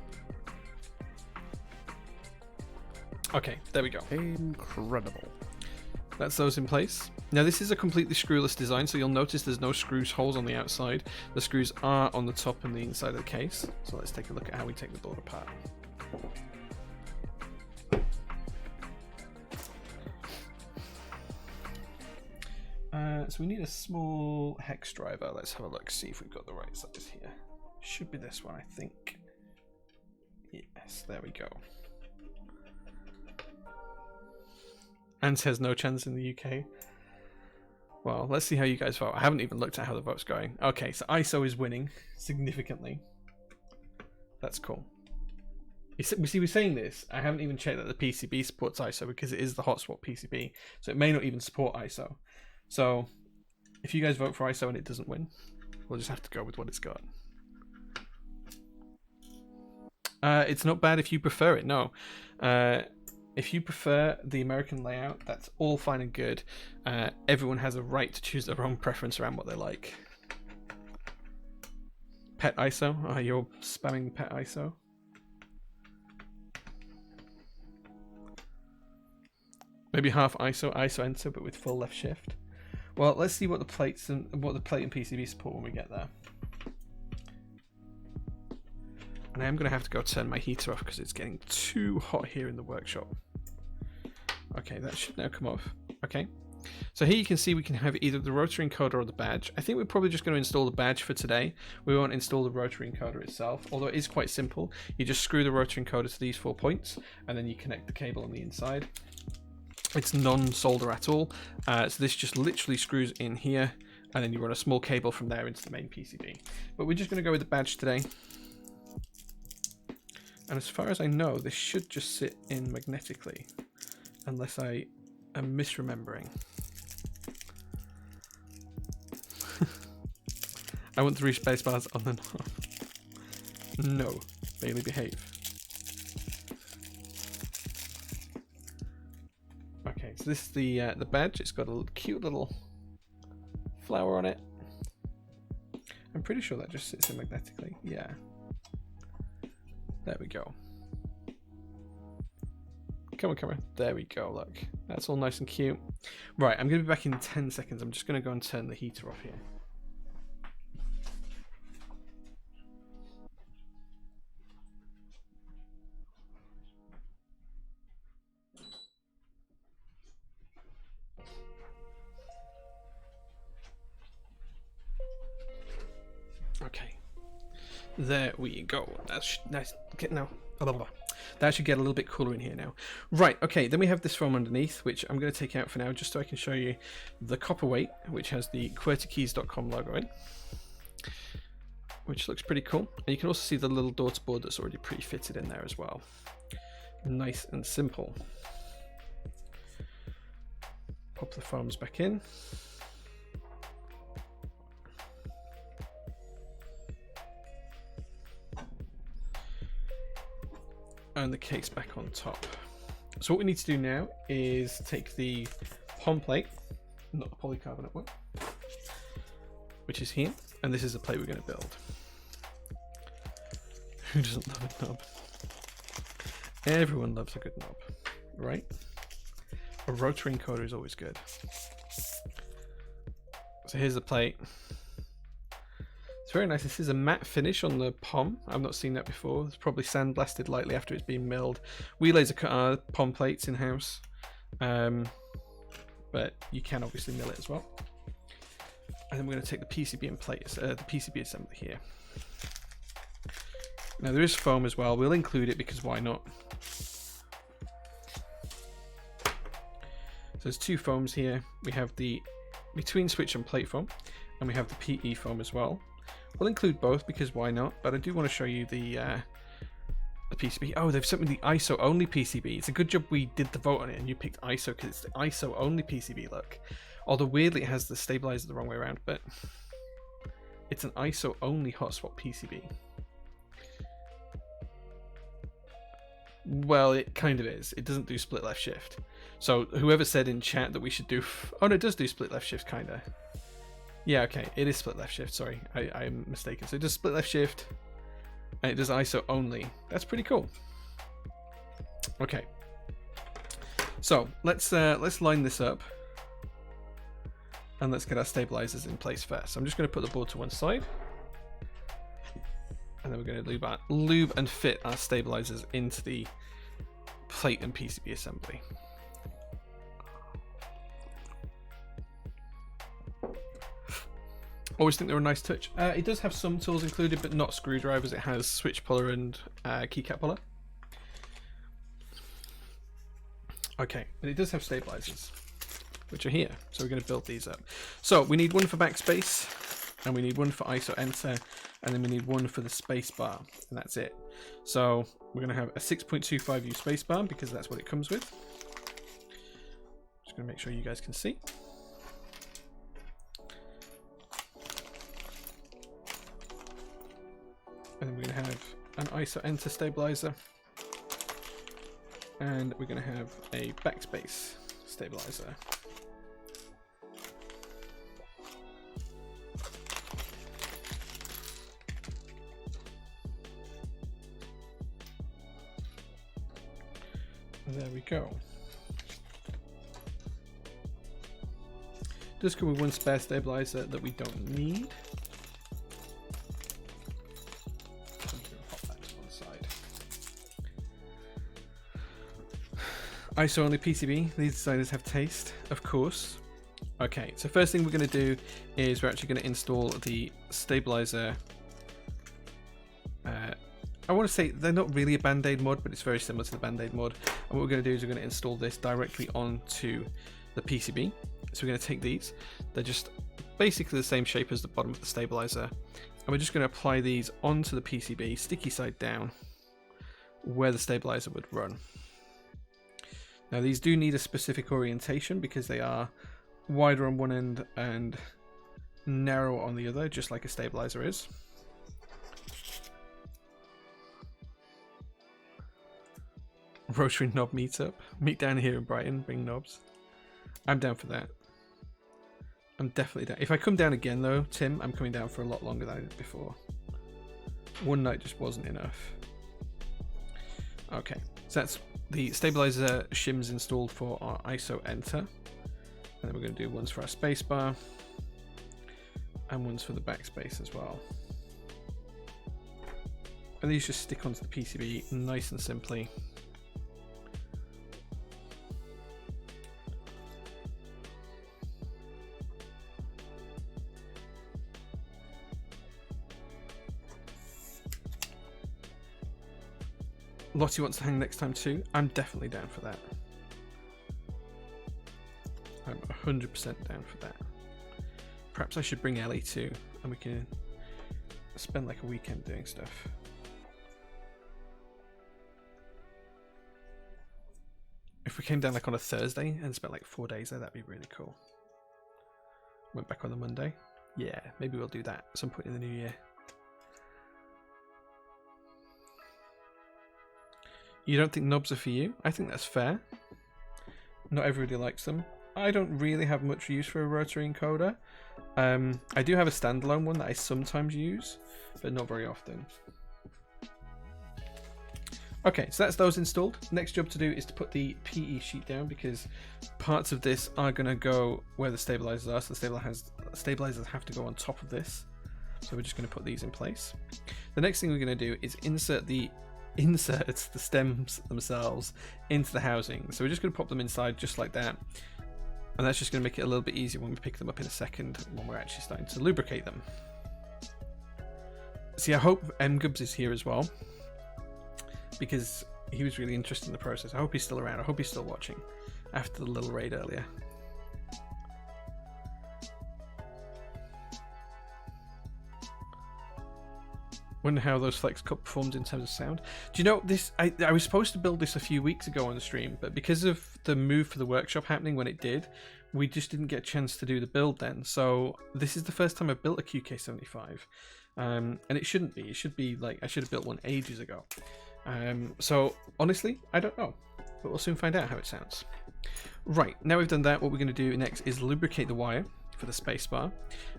Okay, there we go. Incredible. That's those in place. Now this is a completely screwless design, so you'll notice there's no screws holes on the outside. The screws are on the top and the inside of the case. So let's take a look at how we take the board apart. So we need a small hex driver. Let's have a look, see if we've got the right size here. Should be this one, I think. Yes, there we go. Ant has no chance in the UK. Well, let's see how you guys vote. I haven't even looked at how the vote's going. Okay, so ISO is winning significantly. That's cool. We're saying this. I haven't even checked that the PCB supports ISO because it is the hot swap PCB, so it may not even support ISO. So if you guys vote for ISO and it doesn't win, we'll just have to go with what it's got. It's not bad if you prefer it. No, If you prefer the American layout, that's all fine and good. Everyone has a right to choose their own preference around what they like. Pet ISO? Oh, you're spamming pet ISO. Maybe half ISO enter, but with full left shift. Well, let's see what the plates and PCB support when we get there. And I am going to have to go turn my heater off because it's getting too hot here in the workshop. Okay, that should now come off. Okay. So here you can see we can have either the rotary encoder or the badge. I think we're probably just going to install the badge for today. We won't install the rotary encoder itself, although it is quite simple. You just screw the rotary encoder to these 4 points, and then you connect the cable on the inside. It's non-solder at all. So this just literally screws in here, and then you run a small cable from there into the main PCB. But we're just going to go with the badge today. And as far as I know, this should just sit in magnetically, unless I am misremembering. I want 3 spacebars on the knob. No, Bailey, behave. Okay, so this is the badge. It's got a cute little flower on it. I'm pretty sure that just sits in magnetically. Yeah. There we go. Come on, come on. There we go, look. That's all nice and cute. Right, I'm going to be back in 10 seconds. I'm just going to go and turn the heater off here. Okay. There we go. That's nice. Get now. That should get a little bit cooler in here now. Right, okay, then we have this foam underneath, which I'm going to take out for now, just so I can show you the copper weight, which has the QWERTYKEYS.com logo in, which looks pretty cool. And you can also see the little daughter board that's already pre-fitted in there as well. Nice and simple. Pop the foams back in. And the case back on top. So what we need to do now is take the POM plate, not the polycarbonate one, which is here, and this is the plate we're going to build. Who doesn't love a knob? Everyone loves a good knob, right? A rotary encoder is always good. So here's the plate. It's very nice. This is a matte finish on the POM. I've not seen that before. It's probably sandblasted lightly after it's been milled. We laser cut our POM plates in-house, but you can obviously mill it as well. And then we're going to take the PCB and plate, the PCB assembly here. Now there is foam as well. We'll include it because why not? So there's 2 foams here. We have the between switch and plate foam, and we have the PE foam as well. We'll include both because why not? But I do want to show you the PCB. Oh, they've sent me the ISO only PCB. It's a good job we did the vote on it and you picked ISO because it's the ISO only PCB look. Although weirdly it has the stabilizer the wrong way around, but it's an ISO only hotspot PCB. Well, it kind of is. It doesn't do split left shift. So whoever said in chat that we should do... Oh no, it does do split left shift, kind of. Yeah, okay, it is split left shift, sorry, I'm mistaken. So it does split left shift, and it does ISO only. That's pretty cool. Okay, so let's line this up, and let's get our stabilizers in place first. So I'm just going to put the board to one side, and then we're going to lube and fit our stabilizers into the plate and PCB assembly. Always think they're a nice touch. It does have some tools included, but not screwdrivers. It has switch puller and keycap puller. Okay, but it does have stabilizers, which are here. So we're going to build these up. So we need one for backspace, and we need one for ISO enter, and then we need one for the space bar, and that's it. So we're going to have a 6.25U space bar because that's what it comes with. Just going to make sure you guys can see. And then we're going to have an ISO enter stabilizer. And we're going to have a backspace stabilizer. There we go. Does come with one spare stabilizer that we don't need. I'm going to pop that to one side. ISO only PCB. These designers have taste, of course. Okay, so first thing we're going to do is we're actually going to install the stabilizer. I want to say they're not really a Band-Aid mod, but it's very similar to the Band-Aid mod. And what we're going to do is we're going to install this directly onto the PCB. So we're going to take these. They're just basically the same shape as the bottom of the stabilizer. And we're just going to apply these onto the PCB, sticky side down, where the stabilizer would run. Now these do need a specific orientation because they are wider on one end and narrow on the other, just like a stabilizer is. Rotary knob meetup. Meet down here in Brighton, bring knobs. I'm down for that. I'm definitely down. If I come down again though, Tim, I'm coming down for a lot longer than I did before. One night just wasn't enough. Okay, so that's the stabilizer shims installed for our ISO enter. And then we're going to do ones for our spacebar and ones for the backspace as well. And these just stick onto the PCB nice and simply. Lottie wants to hang next time too. I'm definitely down for that. I'm 100% down for that. Perhaps I should bring Ellie too, and we can spend like a weekend doing stuff. If we came down like on a Thursday and spent like 4 days there, that'd be really cool. Went back on the Monday. Yeah, maybe we'll do that at some point in the new year. You don't think knobs are for you? I think that's fair. Not everybody likes them. I don't really have much use for a rotary encoder. I do have a standalone one that I sometimes use, but not very often. Okay, so that's those installed. Next job to do is to put the PE sheet down because parts of this are going to go where the stabilizers are. So the stabilizers have to go on top of this. So we're just going to put these in place. The next thing we're going to do is insert the stems themselves into the housing. So we're just going to pop them inside just like that. And that's just going to make it a little bit easier when we pick them up in a second when we're actually starting to lubricate them. See, I hope MGubs is here as well because he was really interested in the process. I hope he's still around. I hope he's still watching after the little raid earlier. Wonder how those Flex Cup performed in terms of sound. Do you know this? I was supposed to build this a few weeks ago on the stream, but because of the move for the workshop happening when it did, we just didn't get a chance to do the build then. So this is the first time I've built a QK75, and it shouldn't be. It should be like I should have built one ages ago. So honestly, I don't know, but we'll soon find out how it sounds. Right, now we've done that, what we're going to do next is lubricate the wire for the spacebar,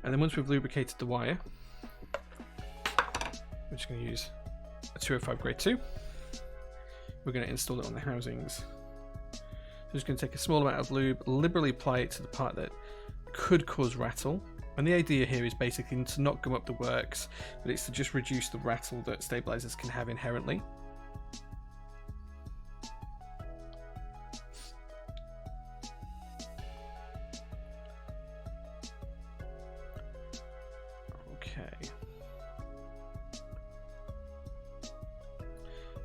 and then once we've lubricated the wire, we're just going to use a 205 grade 2. We're going to install it on the housings. So just going to take a small amount of lube, liberally apply it to the part that could cause rattle. And the idea here is basically to not gum up the works, but it's to just reduce the rattle that stabilizers can have inherently.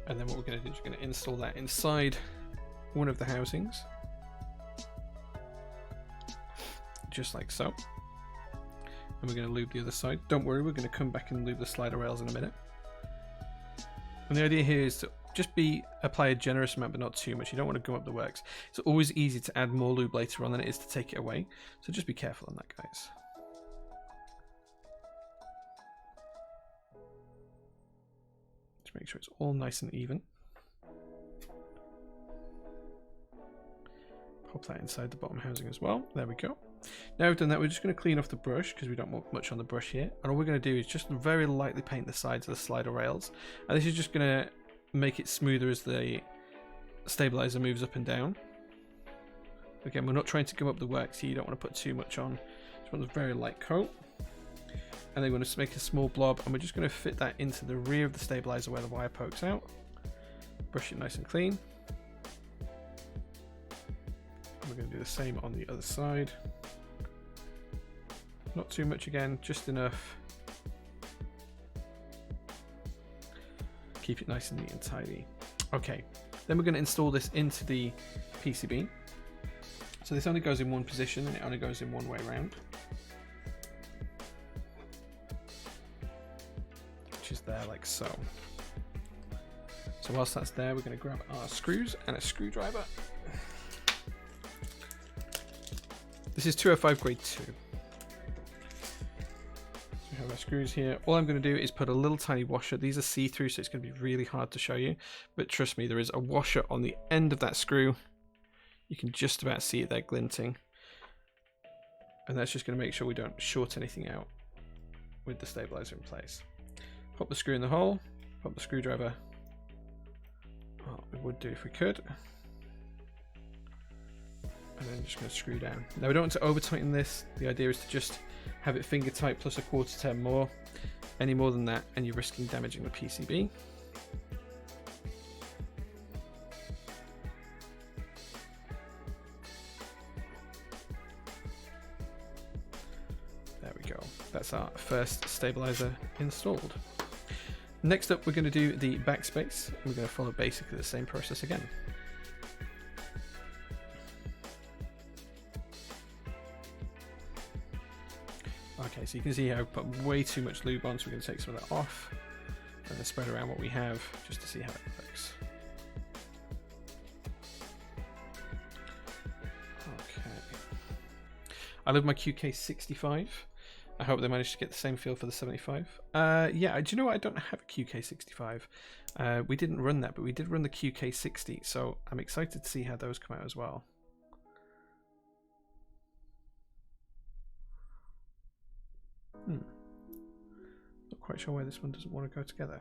And then what we're going to do is we're going to install that inside one of the housings. Just like so. And we're going to lube the other side. Don't worry, we're going to come back and lube the slider rails in a minute. And the idea here is to just apply a generous amount, but not too much. You don't want to gum up the works. It's always easy to add more lube later on than it is to take it away. So just be careful on that, guys. Make sure it's all nice and even. Pop that inside the bottom housing as well. There we go. Now we've done that, we're just going to clean off the brush because we don't want much on the brush here. And all we're going to do is just very lightly paint the sides of the slider rails. And this is just going to make it smoother as the stabilizer moves up and down. Again, we're not trying to come up the works here, you don't want to put too much on. Just want a very light coat. And then we're going to make a small blob, and we're just going to fit that into the rear of the stabilizer where the wire pokes out. Brush it nice and clean. And we're going to do the same on the other side. Not too much again, just enough. Keep it nice and neat and tidy. Okay, then we're going to install this into the PCB. So this only goes in one position and it only goes in one way around. Which is there like so. So whilst that's there, we're going to grab our screws and a screwdriver. This is 205 grade 2. We have our screws here. All I'm going to do is put a little tiny washer. These are see-through, so it's going to be really hard to show you. But trust me, there is a washer on the end of that screw. You can just about see it there glinting. And that's just going to make sure we don't short anything out with the stabilizer in place. Pop the screw in the hole. Pop the screwdriver. Well, we would do if we could. And then just going to screw down. Now we don't want to over tighten this. The idea is to just have it finger tight plus a quarter turn more. Any more than that and you're risking damaging the PCB. There we go. That's our first stabilizer installed. Next up we're going to do the backspace. We're going to follow basically the same process again. Okay, so you can see here I've put way too much lube on, so we're going to take some of that off and then spread around what we have just to see how it works. Okay. I love my QK65. I hope they managed to get the same feel for the 75. Yeah, do you know what? I don't have a QK65. We didn't run that, but we did run the QK60, so I'm excited to see how those come out as well. Not quite sure why this one doesn't want to go together.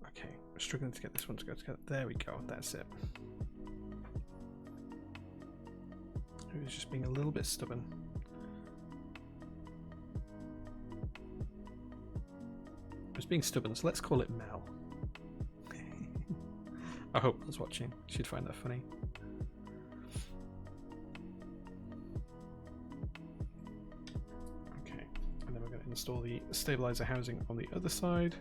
Okay, we're struggling to get this one to go together. There we go, that's it. It was just being a little bit stubborn. It was being stubborn, so let's call it Mel. I hope Mel's watching. She'd find that funny. Okay, and then we're going to install the stabilizer housing on the other side.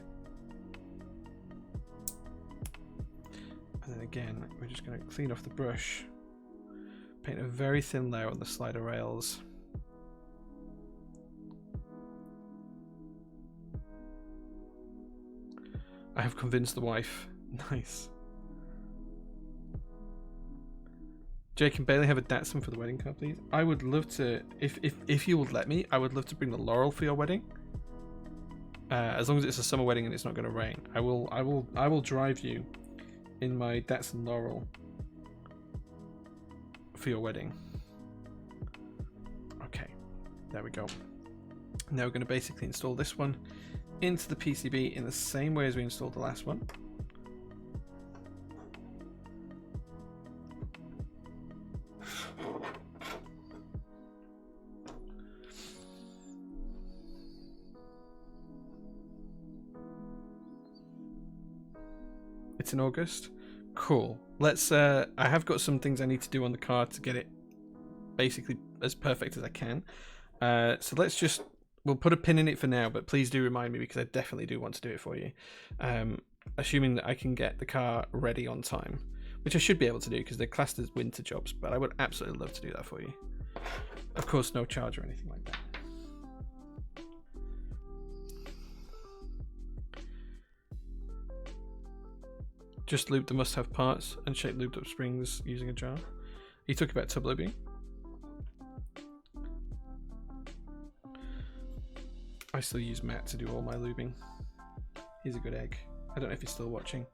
And then again, we're just going to clean off the brush, paint a very thin layer on the slider rails. I have convinced the wife. Nice. Jake and Bailey have a Datsun for the wedding car, please. I would love to, if you would let me, I would love to bring the Laurel for your wedding. As long as it's a summer wedding and it's not going to rain, I will drive you in my Datsun Laurel for your wedding. Okay, there we go. Now we're going to basically install this one into the PCB in the same way as we installed the last one. It's in August. Cool. Let's I have got some things I need to do on the car to get it basically as perfect as I can. So let's just, we'll put a pin in it for now, but please do remind me because I definitely do want to do it for you. Assuming that I can get the car ready on time, which I should be able to do because they're classed as winter jobs, but I would absolutely love to do that for you. Of course, no charge or anything like that. Just lube the must-have parts and shape lubed up springs using a jar. You talk about tub lubing. I still use Matt to do all my lubing. He's a good egg. I don't know if he's still watching.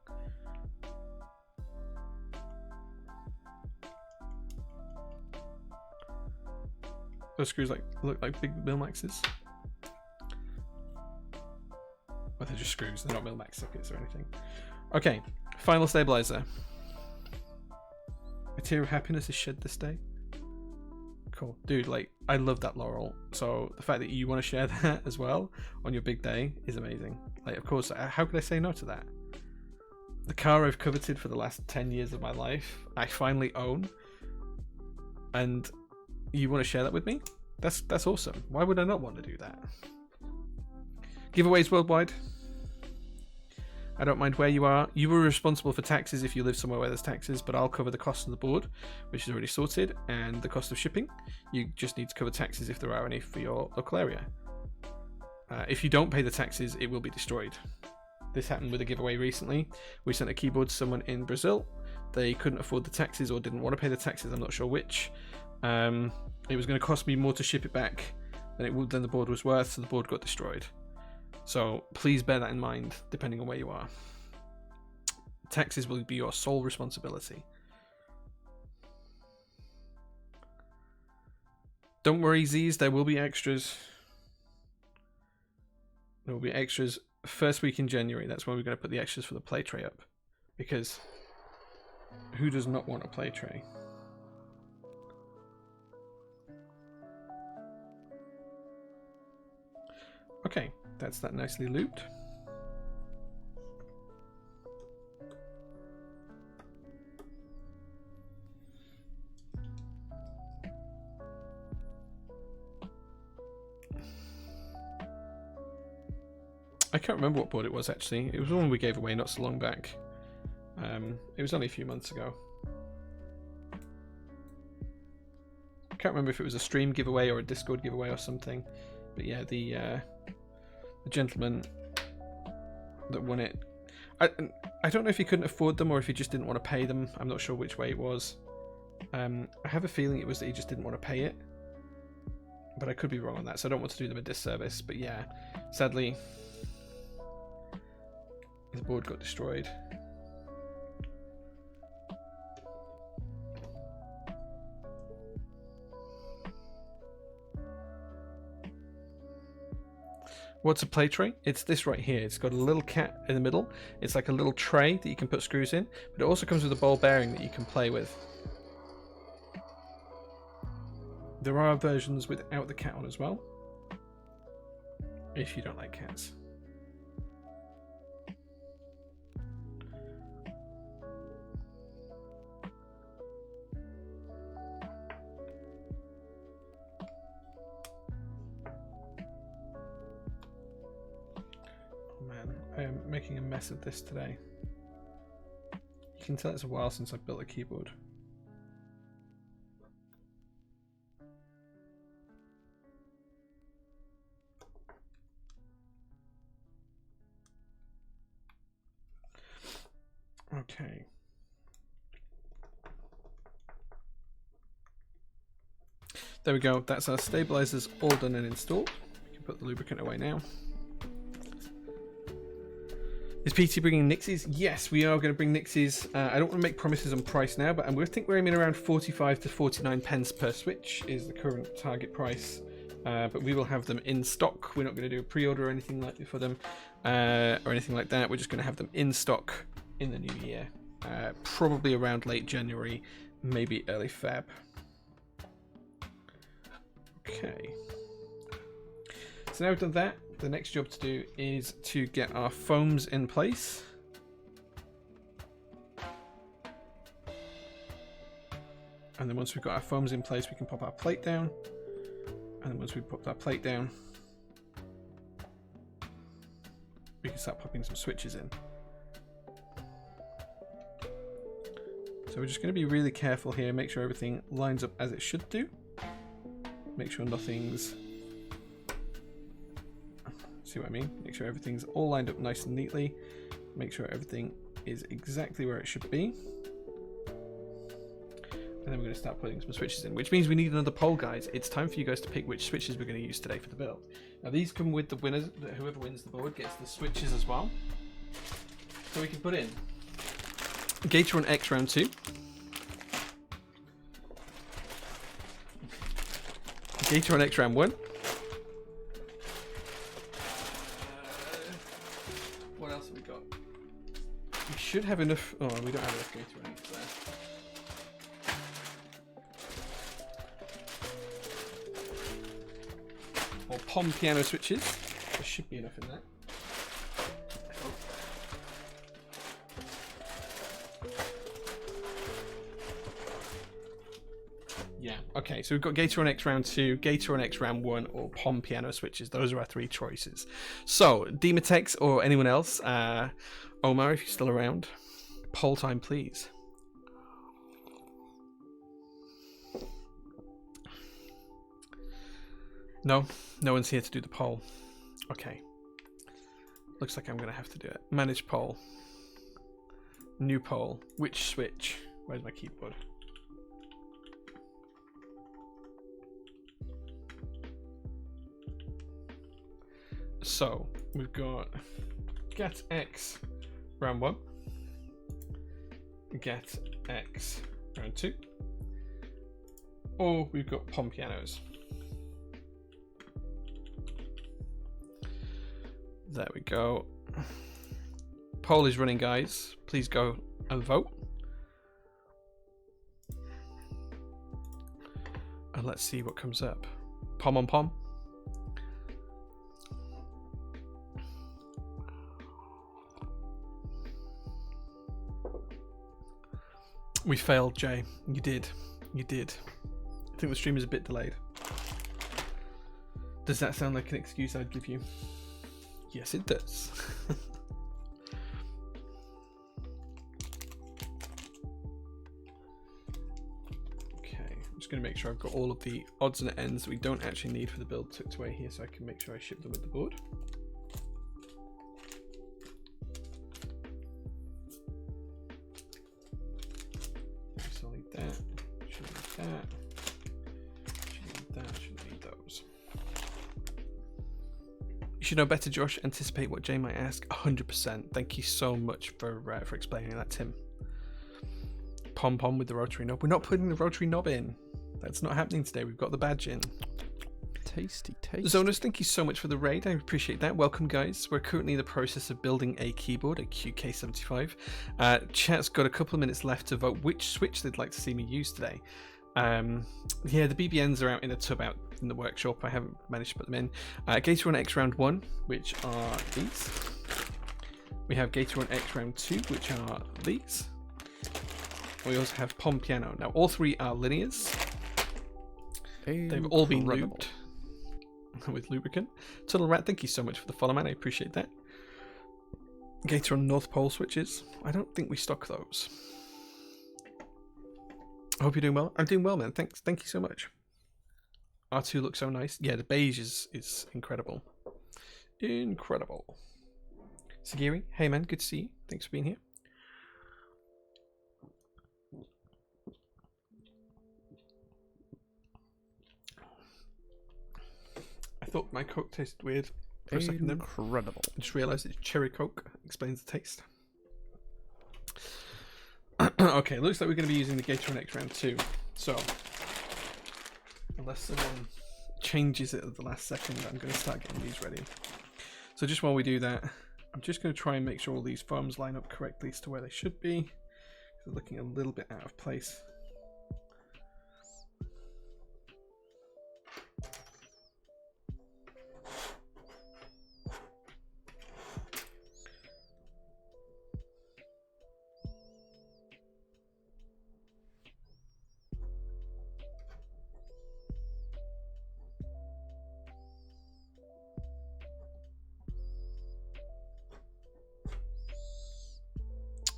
Those screws look like big Milmaxes. Well, they're just screws. They're not Milmax sockets or anything. Okay, final stabilizer. A tear of happiness is shed this day. Cool, dude. Like, I love that laurel. So the fact that you want to share that as well on your big day is amazing. Like, of course, how could I say no to that? The car I've coveted for the last 10 years of my life, I finally own, and you want to share that with me? That's awesome. Why would I not want to do that? Giveaways worldwide. I don't mind where you are. You were responsible for taxes if you live somewhere where there's taxes, but I'll cover the cost of the board, which is already sorted, and the cost of shipping. You just need to cover taxes if there are any for your local area. If you don't pay the taxes, it will be destroyed. This happened with a giveaway recently. We sent a keyboard to someone in Brazil. They couldn't afford the taxes or didn't want to pay the taxes. I'm not sure which. It was going to cost me more to ship it back than the board was worth, so the board got destroyed. So please bear that in mind, depending on where you are. Taxes will be your sole responsibility. Don't worry, Z's, there will be extras. There will be extras first week in January. That's when we're going to put the extras for the play tray up. Because who does not want a play tray? Okay, that's that nicely looped. I can't remember what board it was actually. It was one we gave away not so long back. It was only a few months ago. I can't remember if it was a stream giveaway or a Discord giveaway or something. But yeah, the gentleman that won it, I don't know if he couldn't afford them or if he just didn't want to pay them. I'm not sure which way it was. I have a feeling it was that he just didn't want to pay it, but I could be wrong on that, so I don't want to do them a disservice. But yeah, sadly the board got destroyed. What's a play tray? It's this right here. It's got a little cat in the middle. It's like a little tray that you can put screws in, but it also comes with a ball bearing that you can play with. There are versions without the cat on as well, if you don't like cats. I am making a mess of this today. You can tell it's a while since I've built a keyboard. Okay. There we go. That's our stabilizers all done and installed. We can put the lubricant away now. Is PT bringing Nixies? Yes, we are going to bring Nixies. I don't want to make promises on price now, but I think we're aiming around 45 to 49 pence per switch is the current target price. But we will have them in stock. We're not going to do a pre-order or anything like for them or anything like that. We're just going to have them in stock in the new year, probably around late January, maybe early Feb. Okay. So now we've done that. The next job to do is to get our foams in place. And then once we've got our foams in place, we can pop our plate down. And then once we pop that plate down, we can start popping some switches in. So we're just going to be really careful here, make sure everything lines up as it should do. Make sure nothing's... See what I mean? Make sure everything's all lined up nice and neatly. Make sure everything is exactly where it should be. And then we're going to start putting some switches in, which means we need another poll, guys. It's time for you guys to pick which switches we're going to use today for the build. Now, these come with the winners. Whoever wins the board gets the switches as well. So we can put in Gateron X round 2. Gateron X round 1. What else have we got? We should have enough. Oh, we don't have enough Gateron X there. Or POM piano switches. There should be enough in that. Yeah, okay, so we've got Gateron X round 2, Gateron X round 1, or POM piano switches. Those are our 3 choices. So, Demotex or anyone else, Omar, if you're still around, poll time, please. No, no one's here to do the poll. Okay. Looks like I'm going to have to do it. Manage poll. New poll. Which switch? Where's my keyboard? So, we've got Get X round 1. Get X round 2. Or we've got POM pianos. There we go. Poll is running, guys. Please go and vote. And let's see what comes up. POM on POM. We failed, Jay. You did. You did. I think the stream is a bit delayed. Does that sound like an excuse I'd give you? Yes, it does. Okay, I'm just going to make sure I've got all of the odds and ends that we don't actually need for the build tucked away here, so I can make sure I ship them with the board. So I'll need that. Should need that. Should need that. Should need those. You should know better, Josh. Anticipate what Jay might ask. 100%. Thank you so much for explaining that, Tim. Pom pom with the rotary knob. We're not putting the rotary knob in. That's not happening today. We've got the badge in. Tasty, tasty. Zonus, thank you so much for the raid. I appreciate that. Welcome, guys. We're currently in the process of building a keyboard, a QK75. Chat's got a couple of minutes left to vote which switch they'd like to see me use today. Yeah, the BBNs are out in a tub out in the workshop. I haven't managed to put them in. Gateron X round 1, which are these. We have Gateron X round 2, which are these. We also have POM piano. Now, all 3 are linears. They've all been lubed with lubricant. Tunnel Rat, thank you so much for the follow, man. I appreciate that. Gateron North Pole switches. I don't think we stock those. I hope you're doing well. I'm doing well, man. Thanks. Thank you so much. R2 looks so nice. Yeah, the beige is incredible. Incredible. Sagiri, hey man, good to see you. Thanks for being here. I thought my Coke tasted weird for a second then. Incredible. I just realised it's cherry Coke. Explains the taste. Okay, looks like we're going to be using the Gateron X round 2. So, unless someone changes it at the last second, I'm going to start getting these ready. So just while we do that, I'm just going to try and make sure all these foams line up correctly as to where they should be. They're looking a little bit out of place.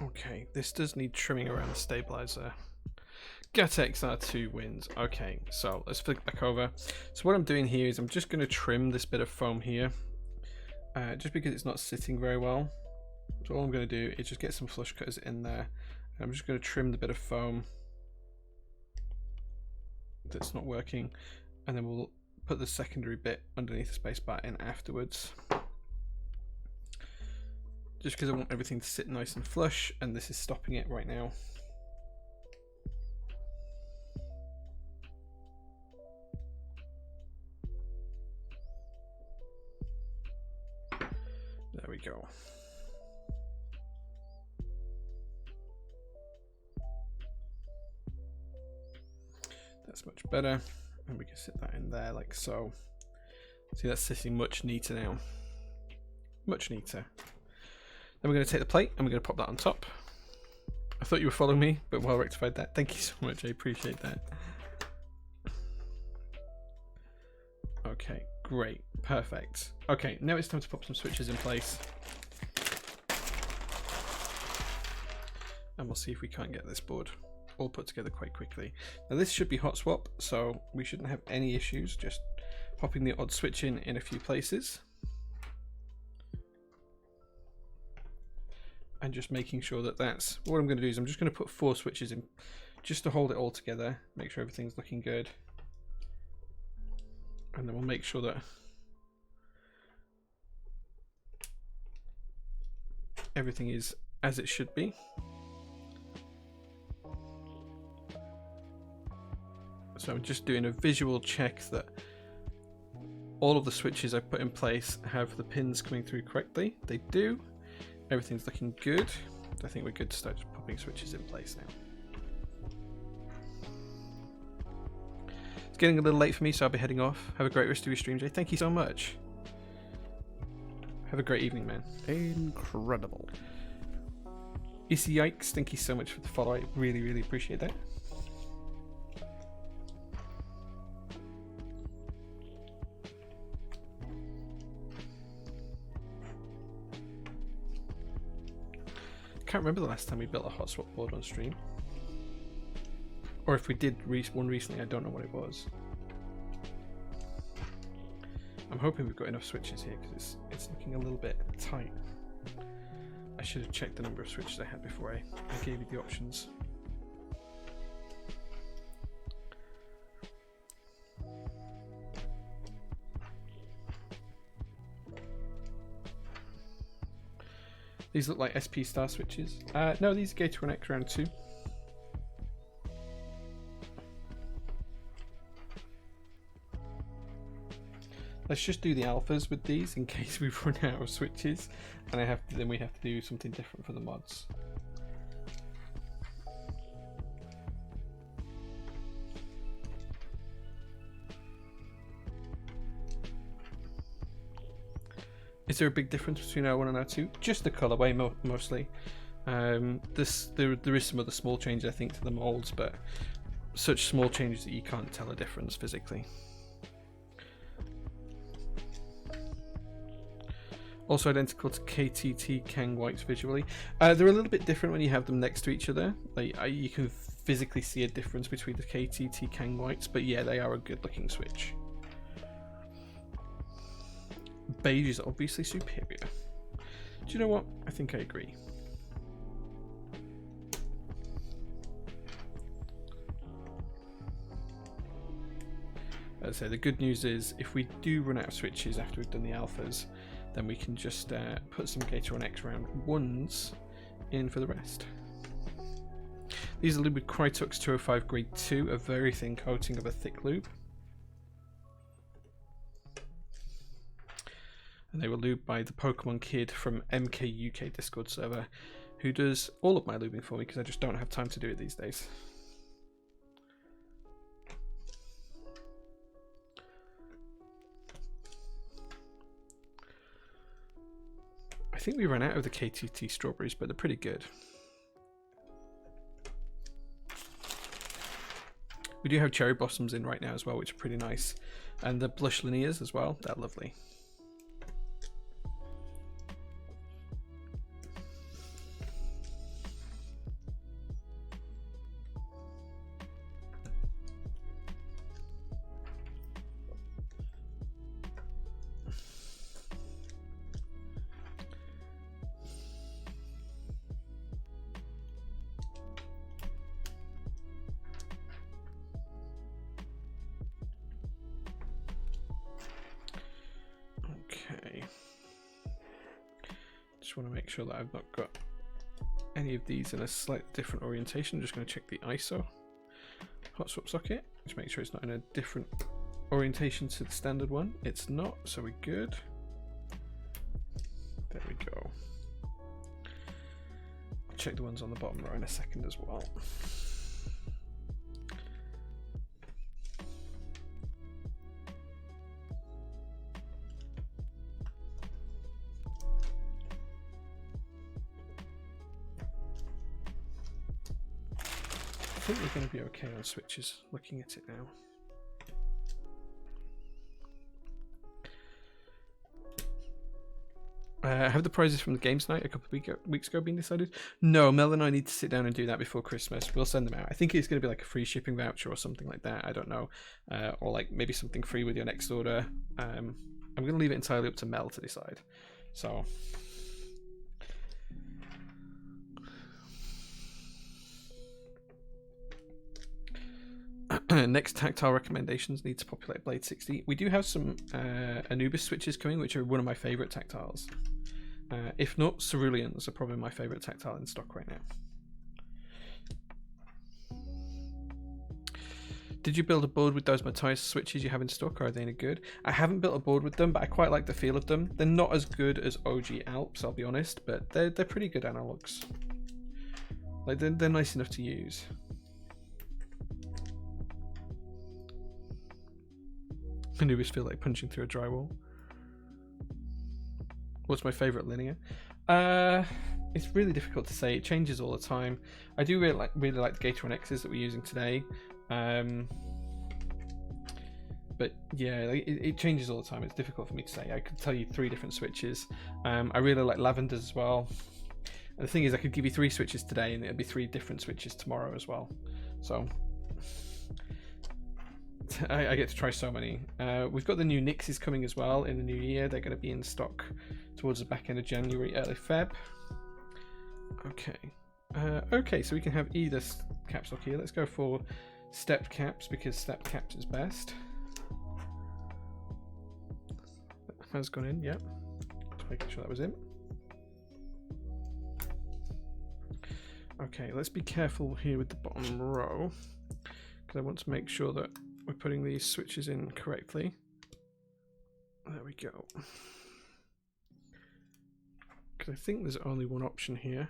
Okay, this does need trimming around the stabilizer. Gatex R2 wins. Okay, so let's flick back over. So what I'm doing here is I'm just going to trim this bit of foam here, just because it's not sitting very well. So all I'm going to do is just get some flush cutters in there. And I'm just going to trim the bit of foam that's not working, and then we'll put the secondary bit underneath the spacebar in afterwards. Just because I want everything to sit nice and flush, and this is stopping it right now. There we go. That's much better, and we can sit that in there like so. See, that's sitting much neater now. Much neater. Then we're going to take the plate and we're going to pop that on top. I thought you were following me, but well rectified that. Thank you so much, I appreciate that. Okay, great, perfect. Okay, now it's time to pop some switches in place. And we'll see if we can't get this board all put together quite quickly. Now this should be hot swap, so we shouldn't have any issues, just popping the odd switch in a few places. And just making sure that that's what I'm going to do. Is I'm just going to put 4 switches in just to hold it all together, make sure everything's looking good, and then we'll make sure that everything is as it should be. So I'm just doing a visual check that all of the switches I put in place have the pins coming through correctly. They do. Everything's looking good. I think we're good to start popping switches in place now. It's getting a little late for me, so I'll be heading off. Have a great rest of your stream, Jay. Thank you so much. Have a great evening, man. Incredible. Issy Yikes, thank you so much for the follow. I really, really appreciate that. Can't remember the last time we built a hot swap board on stream, or if we did one recently. I don't know what it was. I'm hoping we've got enough switches here because it's looking a little bit tight. I should have checked the number of switches I had before I gave you the options. These look like SP star switches. No, these are Gator and X round 2. Let's just do the alphas with these in case we run out of switches, and then we have to do something different for the mods. Is there a big difference between R1 and R2? Just the colorway mostly. There is some other small changes I think to the molds, but such small changes that you can't tell a difference physically. Also identical to KTT Kang Whites visually. They're a little bit different when you have them next to each other. You can physically see a difference between the KTT Kang Whites, but yeah, they are a good looking switch. Beige is obviously superior. Do you know what? I think I agree. As I say, the good news is if we do run out of switches after we've done the alphas, then we can just put some Gator on X round 1s in for the rest. These are lubed with Crytux 205 grade 2, a very thin coating of a thick lube. And they were lubed by the Pokemon Kid from MK UK Discord server, who does all of my lubing for me because I just don't have time to do it these days. I think we ran out of the KTT strawberries, but they're pretty good. We do have cherry blossoms in right now as well, which are pretty nice. And the blush linears as well, they're lovely. just want to make sure that I've not got any of these in a slightly different orientation. I'm just going to check the ISO hot swap socket. Just make sure it's not in a different orientation to the standard one. It's not, so we're good. There we go. I'll check the ones on the bottom row in a second as well. I think we're going to be okay on switches, looking at it now. Have the prizes from the games night a couple of weeks ago been decided? No, Mel and I need to sit down and do that before Christmas. We'll send them out. I think it's going to be like a free shipping voucher or something like that. I don't know. Or like maybe something free with your next order. I'm going to leave it entirely up to Mel to decide. So... Next tactile recommendations need to populate Blade 60. We do have some Anubis switches coming, which are one of my favourite tactiles. If not, Ceruleans are probably my favourite tactile in stock right now. Did you build a board with those Matthias switches you have in stock, or are they any good? I haven't built a board with them, but I quite like the feel of them. They're not as good as OG Alps, I'll be honest, but they're pretty good analogs. Like they're nice enough to use. Anubis feel like punching through a drywall. What's my favourite linear? It's really difficult to say. It changes all the time. I do really like the Gateron X's that we're using today. But yeah, it changes all the time. It's difficult for me to say. I could tell you 3 different switches. I really like Lavenders as well. And the thing is, I could give you 3 switches today, and it'll be 3 different switches tomorrow as well. So I get to try so many. We've got the new Nixes coming as well in the new year. They're going to be in stock towards the back end of January, early Feb. Okay. Okay, so we can have either caps lock here. Let's go for stepped caps because stepped caps is best. Has gone in, yep. Just making sure that was in. Okay, let's be careful here with the bottom row because I want to make sure that we're putting these switches in correctly. There we go. Because I think there's only one option here.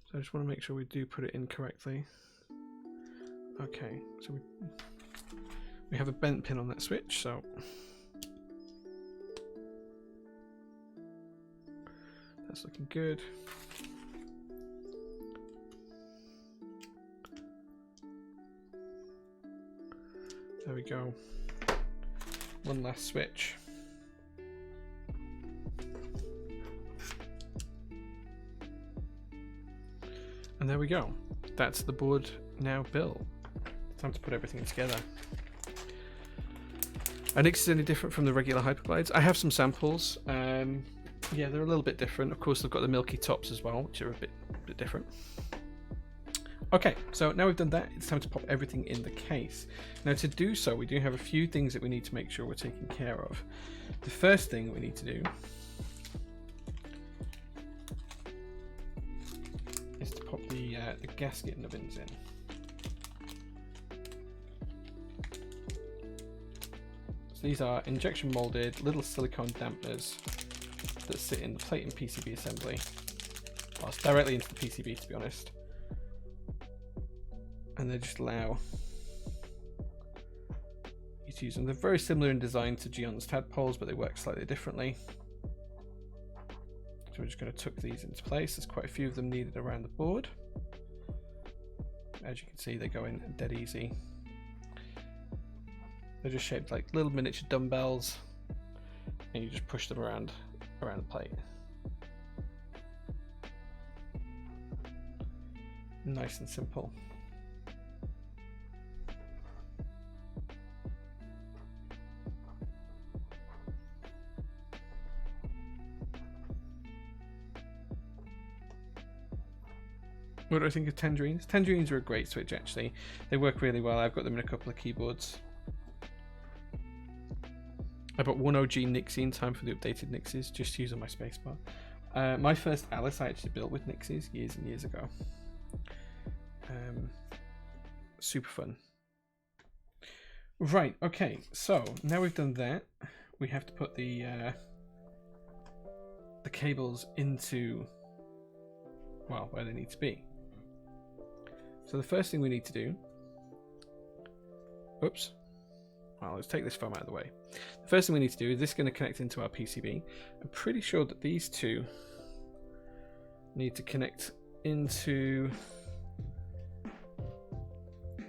So I just want to make sure we do put it in correctly. Okay, so we have a bent pin on that switch, so that's looking good. There we go. One last switch. And there we go. That's the board now built. Time to put everything together. Are Nixes any different from the regular Hyperglides? I have some samples. Yeah, they're a little bit different. Of course, they've got the milky tops as well, which are a bit different. Okay, so now we've done that, it's time to pop everything in the case. Now to do so, we do have a few things that we need to make sure we're taking care of. The first thing we need to do is to pop the gasket nubbins in. So these are injection molded little silicone dampeners that sit in the plate and PCB assembly. Well, it's directly into the PCB, to be honest. And they just allow you to use them. They're very similar in design to Gion's tadpoles, but they work slightly differently. So we're just going to tuck these into place. There's quite a few of them needed around the board. As you can see, they go in dead easy. They're just shaped like little miniature dumbbells, and you just push them around the plate. Nice and simple. What do I think of Tangerines? Tangerines are a great switch, actually. They work really well. I've got them in a couple of keyboards. I bought one OG Nixie in time for the updated Nixes, just using my spacebar. My first Alice I actually built with Nixies years and years ago. Super fun. Right, okay, so now we've done that, we have to put the cables into, well, where they need to be. So the first thing we need to do, oops, well, let's take this foam out of the way. The first thing we need to do is this is going to connect into our PCB. I'm pretty sure that these two need to connect into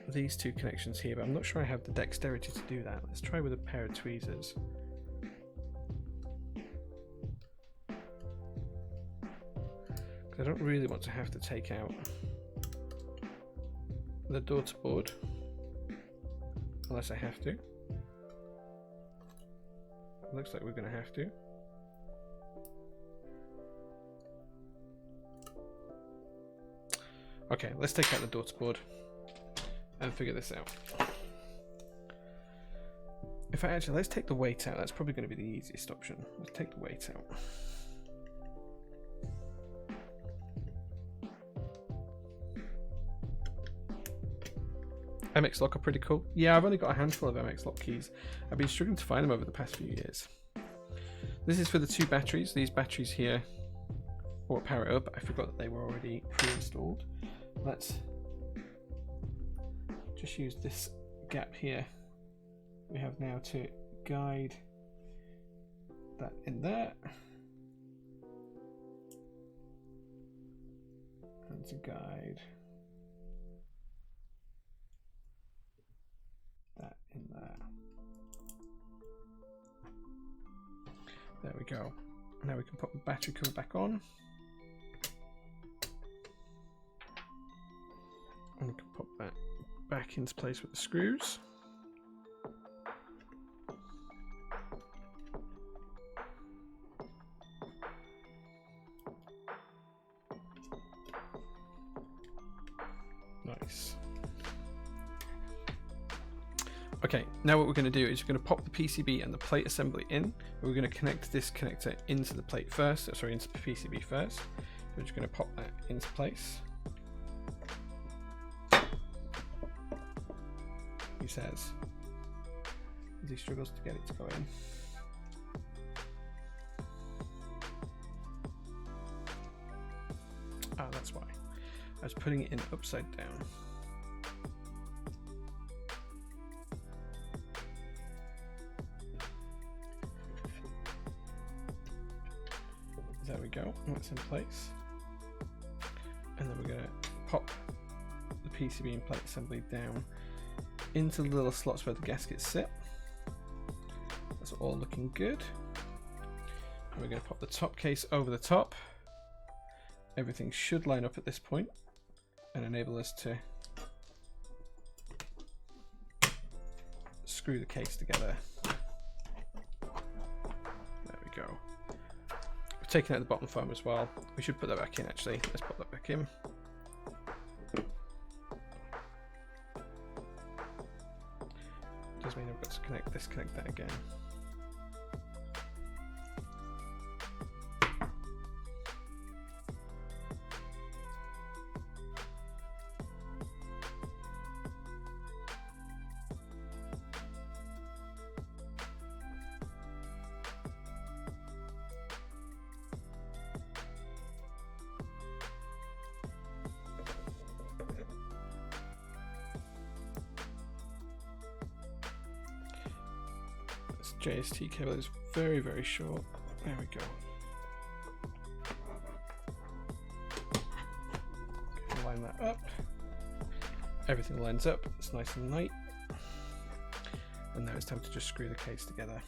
these two connections here, but I'm not sure I have the dexterity to do that. Let's try with a pair of tweezers. I don't really want to have to take out the daughter board unless I have to. Looks like we're going to have to. Okay, let's take out the daughter board and figure this out. In fact, actually, let's take the weight out. That's probably going to be the easiest option. Let's take the weight out. MX Lock are pretty cool. Yeah, I've only got a handful of MX Lock keys. I've been struggling to find them over the past few years. This is for the two batteries. These batteries here will power it up. I forgot that they were already pre-installed. Let's just use this gap here we have now to guide that in there, and to guide that in there. There we go. Now we can put the battery cover back on. And we can pop that back into place with the screws. Nice. Okay, now what we're going to do is we're going to pop the PCB and the plate assembly in. We're going to connect this connector into the plate first, sorry, into the PCB first. We're just going to pop that into place. He says, as he struggles to get it to go in. Ah, that's why. I was putting it in upside down. There we go, that's in place. And then we're going to pop the PCB and plate assembly down into the little slots where the gaskets sit. That's all looking good. And we're going to pop the top case over the top. Everything should line up at this point and enable us to screw the case together. There we go. We've taken out the bottom foam as well. We should put that back in actually. Let's put that back in. Does mean I've got to disconnect that again. JST cable is very, very short. There we go. Okay, line that up. Everything lines up. It's nice and light. And now it's time to just screw the case together.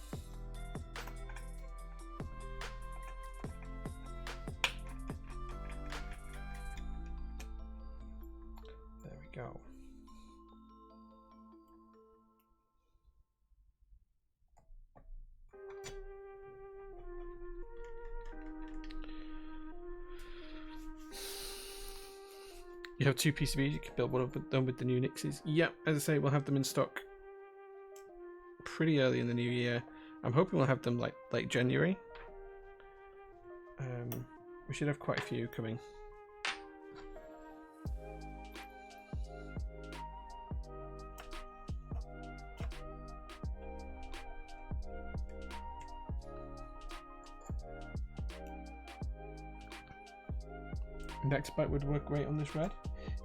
There we go. You have two PCBs, you can build one of them with the new Nixies. Yeah, as I say, we'll have them in stock pretty early in the new year. I'm hoping we'll have them like late January. We should have quite a few coming. Nextbite would work great on this red.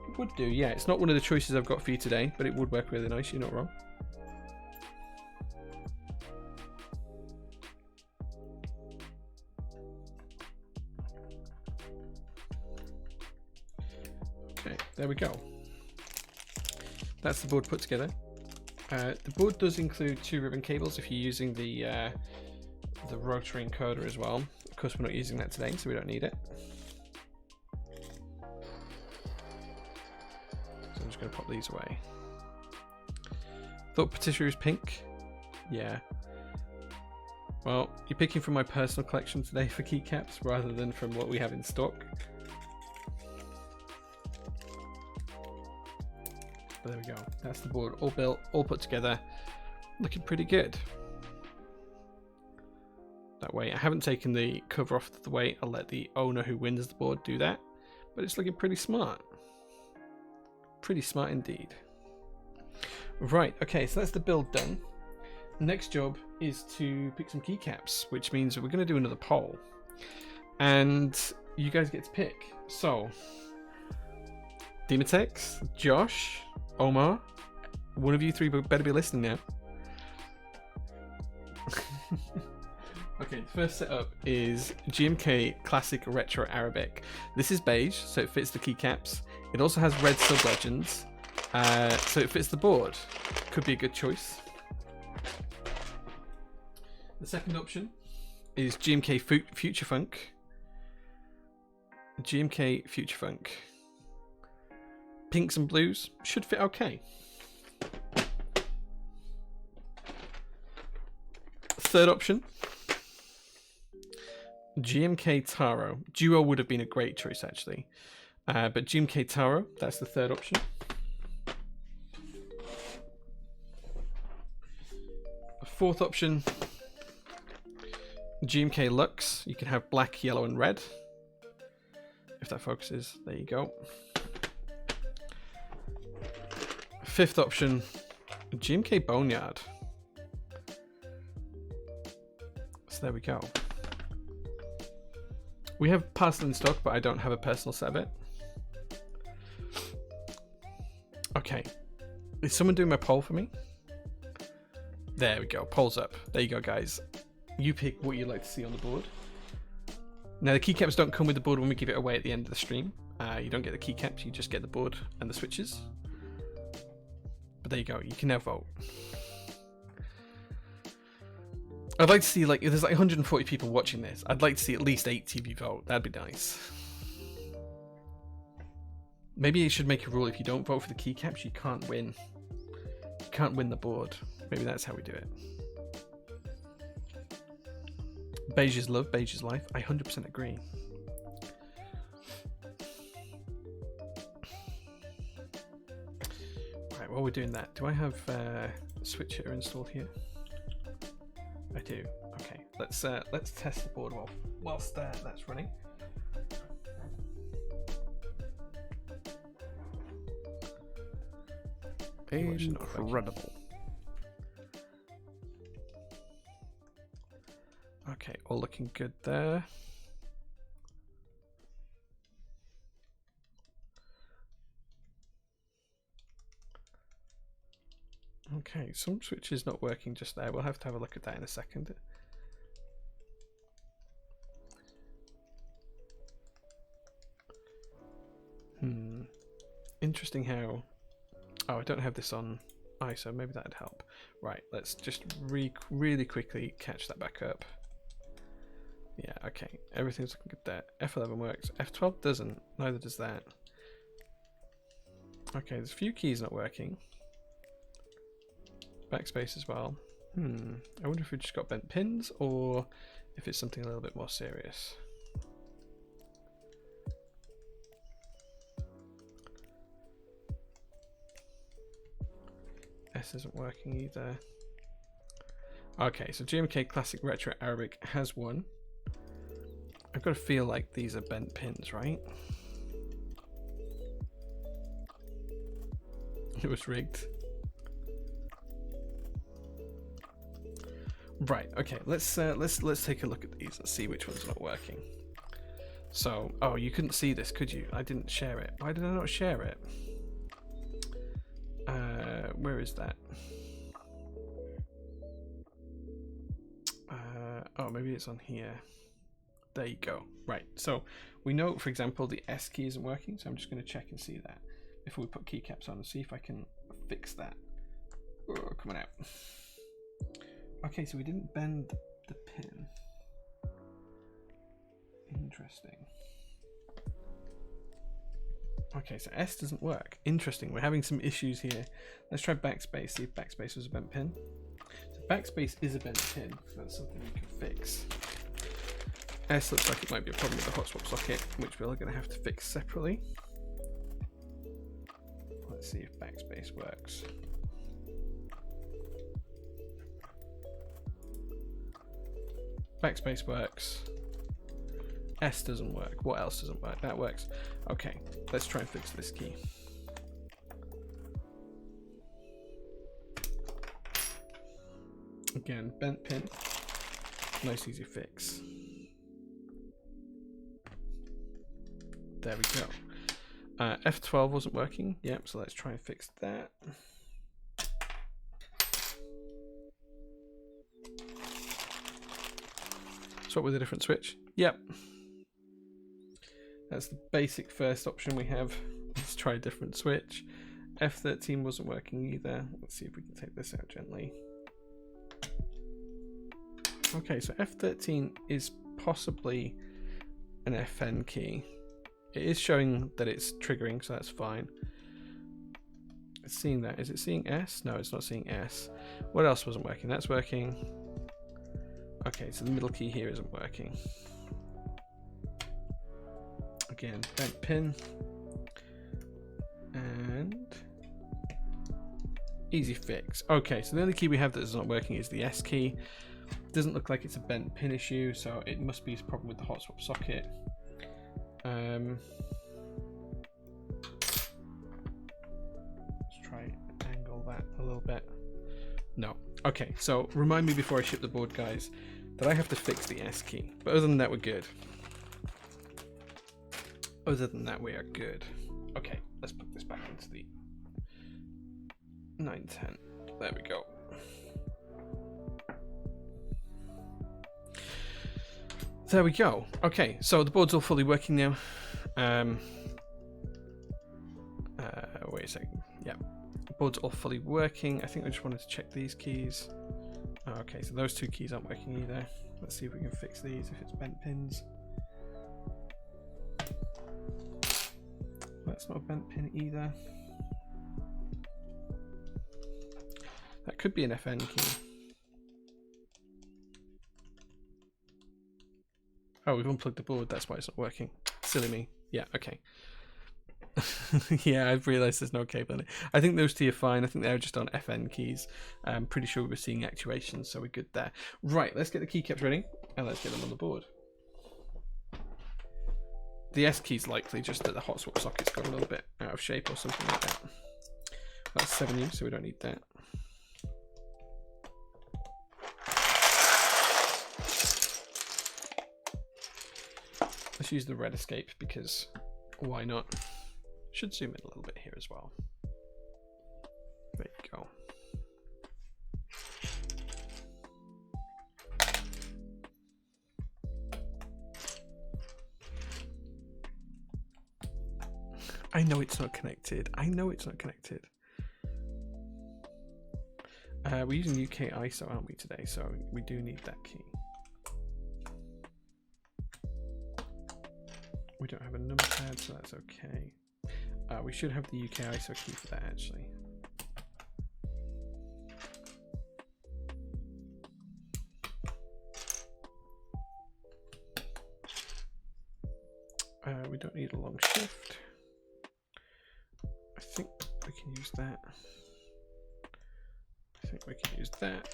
It would do, yeah. It's not one of the choices I've got for you today, but it would work really nice. You're not wrong. Okay, there we go. That's the board put together. The board does include 2 ribbon cables if you're using the rotary encoder as well. Of course, we're not using that today, so we don't need it. So I'm just going to pop these away. Thought Patisserie was pink. Yeah. Well, you're picking from my personal collection today for keycaps rather than from what we have in stock. But there we go. That's the board, all built, all put together, looking pretty good. That way, I haven't taken the cover off the way. I'll let the owner who wins the board do that. But it's looking pretty smart. Pretty smart indeed. Right, okay, so that's the build done. Next job is to pick some keycaps, which means that we're going to do another poll. And you guys get to pick. So, Demotex, Josh, Omar, one of you 3 better be listening now. Okay, the first setup is GMK Classic Retro Arabic. This is beige, so it fits the keycaps. It also has red sub-legends, so it fits the board. Could be a good choice. The second option is GMK Future Funk. GMK Future Funk. Pinks and blues should fit okay. Third option, GMK Taro. Duo would have been a great choice actually, but GMK Taro, that's the third option. Fourth option, GMK Lux. You can have black, yellow and red. If that focuses, there you go. Fifth option, GMK Boneyard. So there we go. We have parcel in stock, but I don't have a personal set of it. Okay. Is someone doing my poll for me? There we go. Poll's up. There you go, guys. You pick what you'd like to see on the board. Now, the keycaps don't come with the board when we give it away at the end of the stream. You don't get the keycaps, you just get the board and the switches. But there you go. You can now vote. I'd like to see, like, if there's like 140 people watching this, I'd like to see at least 80 of you vote. That'd be nice. Maybe it should make a rule: if you don't vote for the keycaps, you can't win. You can't win the board. Maybe that's how we do it. Beige is love, beige is life. I 100% agree. Right, while we're doing that, do I have Switch Hitter installed here? I do. Okay, let's test the board whilst that's running. Incredible. Okay, all looking good there. Okay, some switch is not working just there. We'll have to have a look at that in a second. Interesting how... Oh, I don't have this on ISO. Maybe that'd help. Right, let's just really quickly catch that back up. Yeah, okay. Everything's looking good there. F11 works. F12 doesn't. Neither does that. Okay, there's a few keys not working. Backspace as well. I wonder if we just got bent pins or if it's something a little bit more serious. S isn't working either. Okay, so GMK Classic Retro Arabic has one. I've got got to feel like these are bent pins, right? It was rigged. Right. Okay. Let's take a look at these and see which one's not working. So, oh, you couldn't see this, could you? I didn't share it. Why did I not share it? Where is that? Oh, maybe it's on here. There you go. Right. So we know, for example, the S key isn't working. So I'm just going to check and see that before we put keycaps on and see if I can fix that. Oh, come on out. Okay, so we didn't bend the pin. Interesting. Okay, so S doesn't work. Interesting. We're having some issues here. Let's try backspace. See if backspace was a bent pin. So backspace is a bent pin. So that's something we can fix. S looks like it might be a problem with the hot swap socket, which we're going to have to fix separately. Let's see if backspace works. Backspace works. S doesn't work. What else doesn't work? That works. Okay, let's try and fix this key. Again, bent pin. Nice easy fix. There we go. F12 wasn't working. Yep, so let's try and fix that. Swap with a different switch. Yep. That's the basic first option we have. Let's try a different switch. F13 wasn't working either. Let's see if we can take this out gently. Okay, so F13 is possibly an FN key. It is showing that it's triggering, so that's fine. It's seeing that. Is it seeing S? No, it's not seeing S. What else wasn't working? That's working. Okay, so the middle key here isn't working. Again, bent pin. And easy fix. Okay, so the only key we have that is not working is the S key. Doesn't look like it's a bent pin issue, so it must be a problem with the hot swap socket. Let's try and angle that a little bit. No. Okay, so remind me before I ship the board, guys, that I have to fix the S key. But other than that, we're good. Other than that, we are good. Okay, let's put this back into the 910. There we go. There we go. Okay, so the board's all fully working now. Wait a second. Yeah, the board's all fully working. I think I just wanted to check these keys. Okay, so those two keys aren't working either. Let's see if we can fix these if it's bent pins. That's not a bent pin either. That could be an FN key. Oh, we've unplugged the board, that's why it's not working. Silly me. Yeah, okay. Yeah, I've realised there's no cable in it. I think those two are fine. I think they're just on FN keys. I'm pretty sure we were seeing actuation, so we're good there. Right, let's get the keycaps ready, and let's get them on the board. The S key's likely just that the hot swap socket's got a little bit out of shape or something like that. That's 7U, so we don't need that. Let's use the red escape because why not? Should zoom in a little bit here as well. There you go. I know it's not connected. I know it's not connected. We're using UK ISO, aren't we, today? So we do need that key. We don't have a number pad, so that's okay. We should have the UK ISO key for that, actually. We don't need a long shift. I think we can use that. I think we can use that.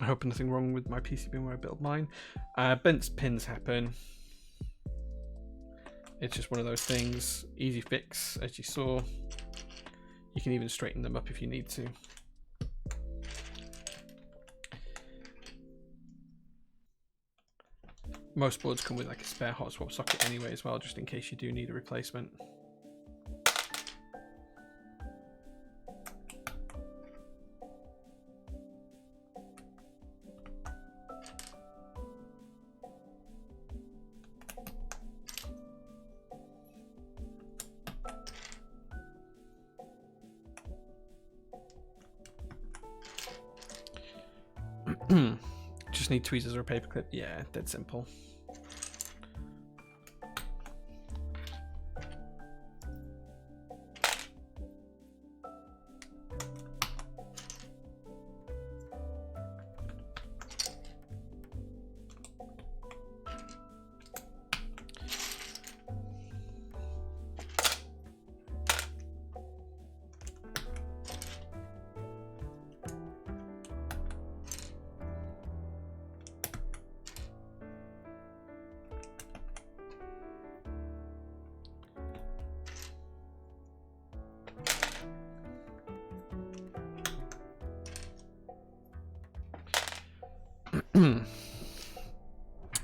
I hope nothing wrong with my PCB where I build mine. Bent pins happen. It's just one of those things. Easy fix, as you saw. You can even straighten them up if you need to. Most boards come with like a spare hot swap socket anyway as well, just in case you do need a replacement. Just need tweezers or a paperclip. Yeah, dead simple.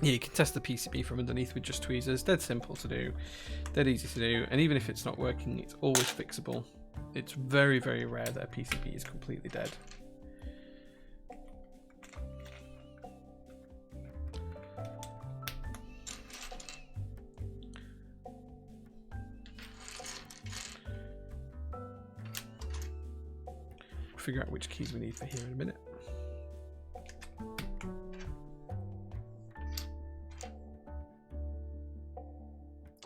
Yeah, you can test the PCB from underneath with just tweezers. Dead simple to do, dead easy to do, and even if it's not working, it's always fixable. It's very, very rare that a PCB is completely dead. We'll figure out which keys we need for here in a minute.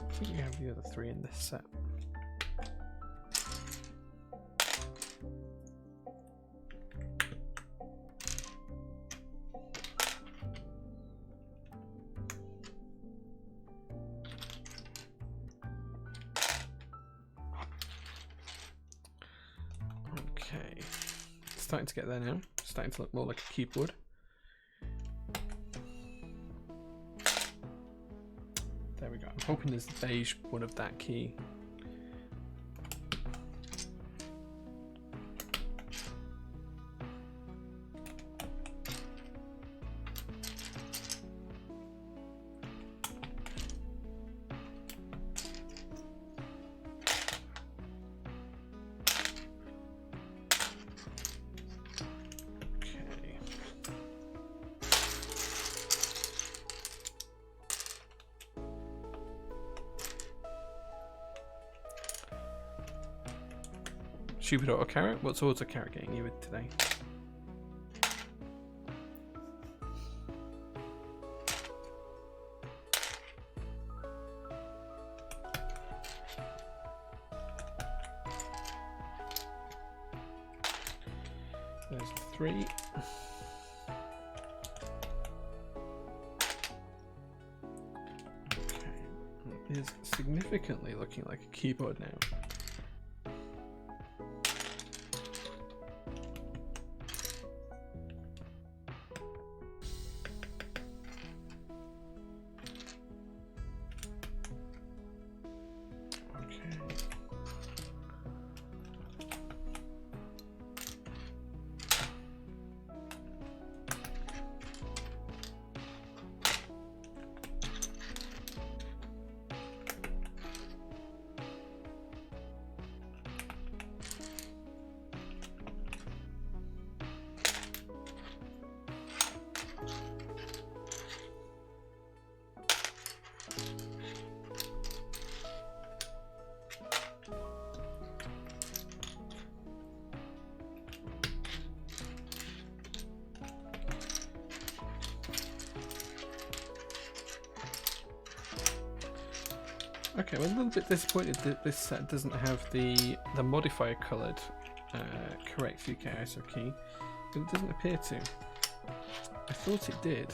I think we have the other three in this set. Okay, starting to get there now. Starting to look more like a keyboard. There we go. I'm hoping there's the beige one of that key. Stupid auto carrot. What's auto carrot getting you with today? There's 3. Okay, it is significantly looking like a keyboard now. Okay, well, I'm a little bit disappointed that this set doesn't have the modifier coloured correct UK ISO key, but it doesn't appear to. I thought it did.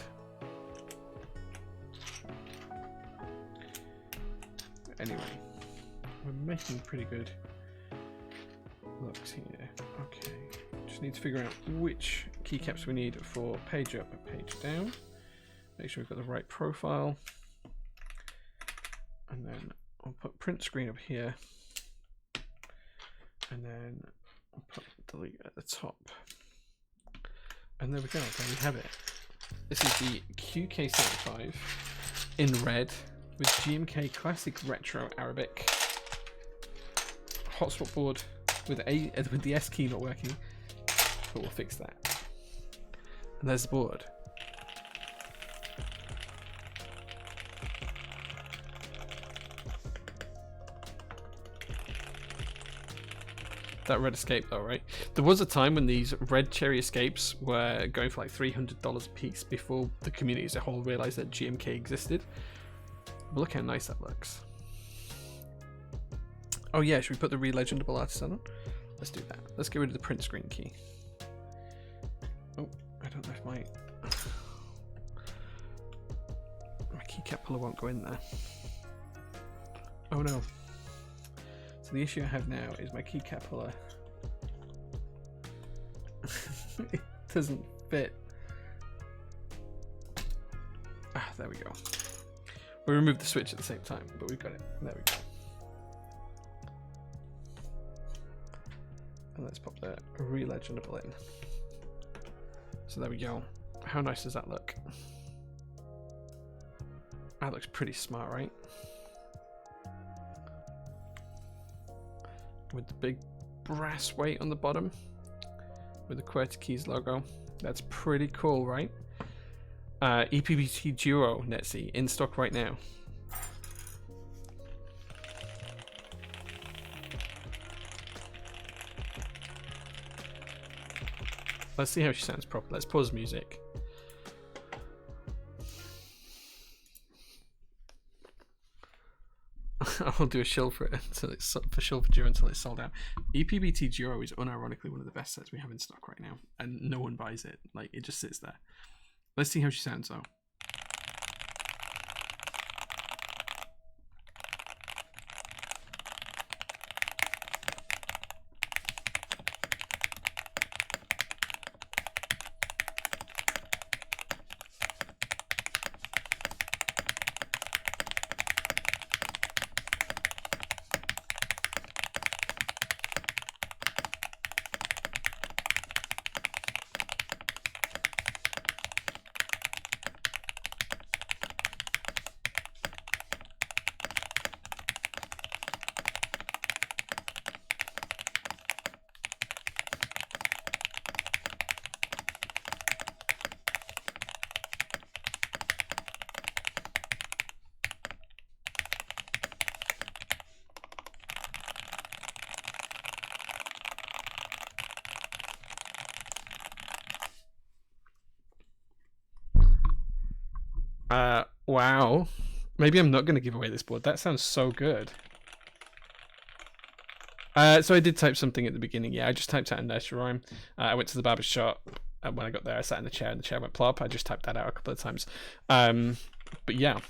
Anyway, we're making pretty good looks here. Okay, Just need to figure out which keycaps we need for page up and page down. Make sure we've got the right profile. And then I'll put print screen up here. And then I'll put delete at the top. And there we go, there we have it. This is the QK75 in red with GMK Classic Retro Arabic. Hotspot board with the S key not working, but we'll fix that. And there's the board. That red escape though, right? There was a time when these red cherry escapes were going for like $300 a piece before the community as a whole realized that GMK existed. But look how nice that looks. Oh yeah, should we put the re-legendable artisan on? Let's do that. Let's get rid of the print screen key. Oh, I don't know if my keycap puller won't go in there. Oh no. So the issue I have now is my keycap puller. It doesn't fit. Ah, there we go. We removed the switch at the same time, but we've got it. There we go. And let's pop the re-legendable in. So there we go. How nice does that look? That looks pretty smart, right? With the big brass weight on the bottom with the QWERTY Keys logo. That's pretty cool, right? EPBT Duo Netzy in stock right now. Let's see how she sounds proper. Let's pause music. I'll do a shill for it until it's for shill for Duo until it's sold out. EPBT Duo is unironically one of the best sets we have in stock right now, and no one buys it. Like, it just sits there. Let's see how she sounds though. Wow. Maybe I'm not going to give away this board. That sounds so good. So I did type something at the beginning. Yeah, I just typed out a nursery rhyme. I went to the barber shop, and when I got there, I sat in the chair, and the chair went plop. I just typed that out a couple of times. But yeah.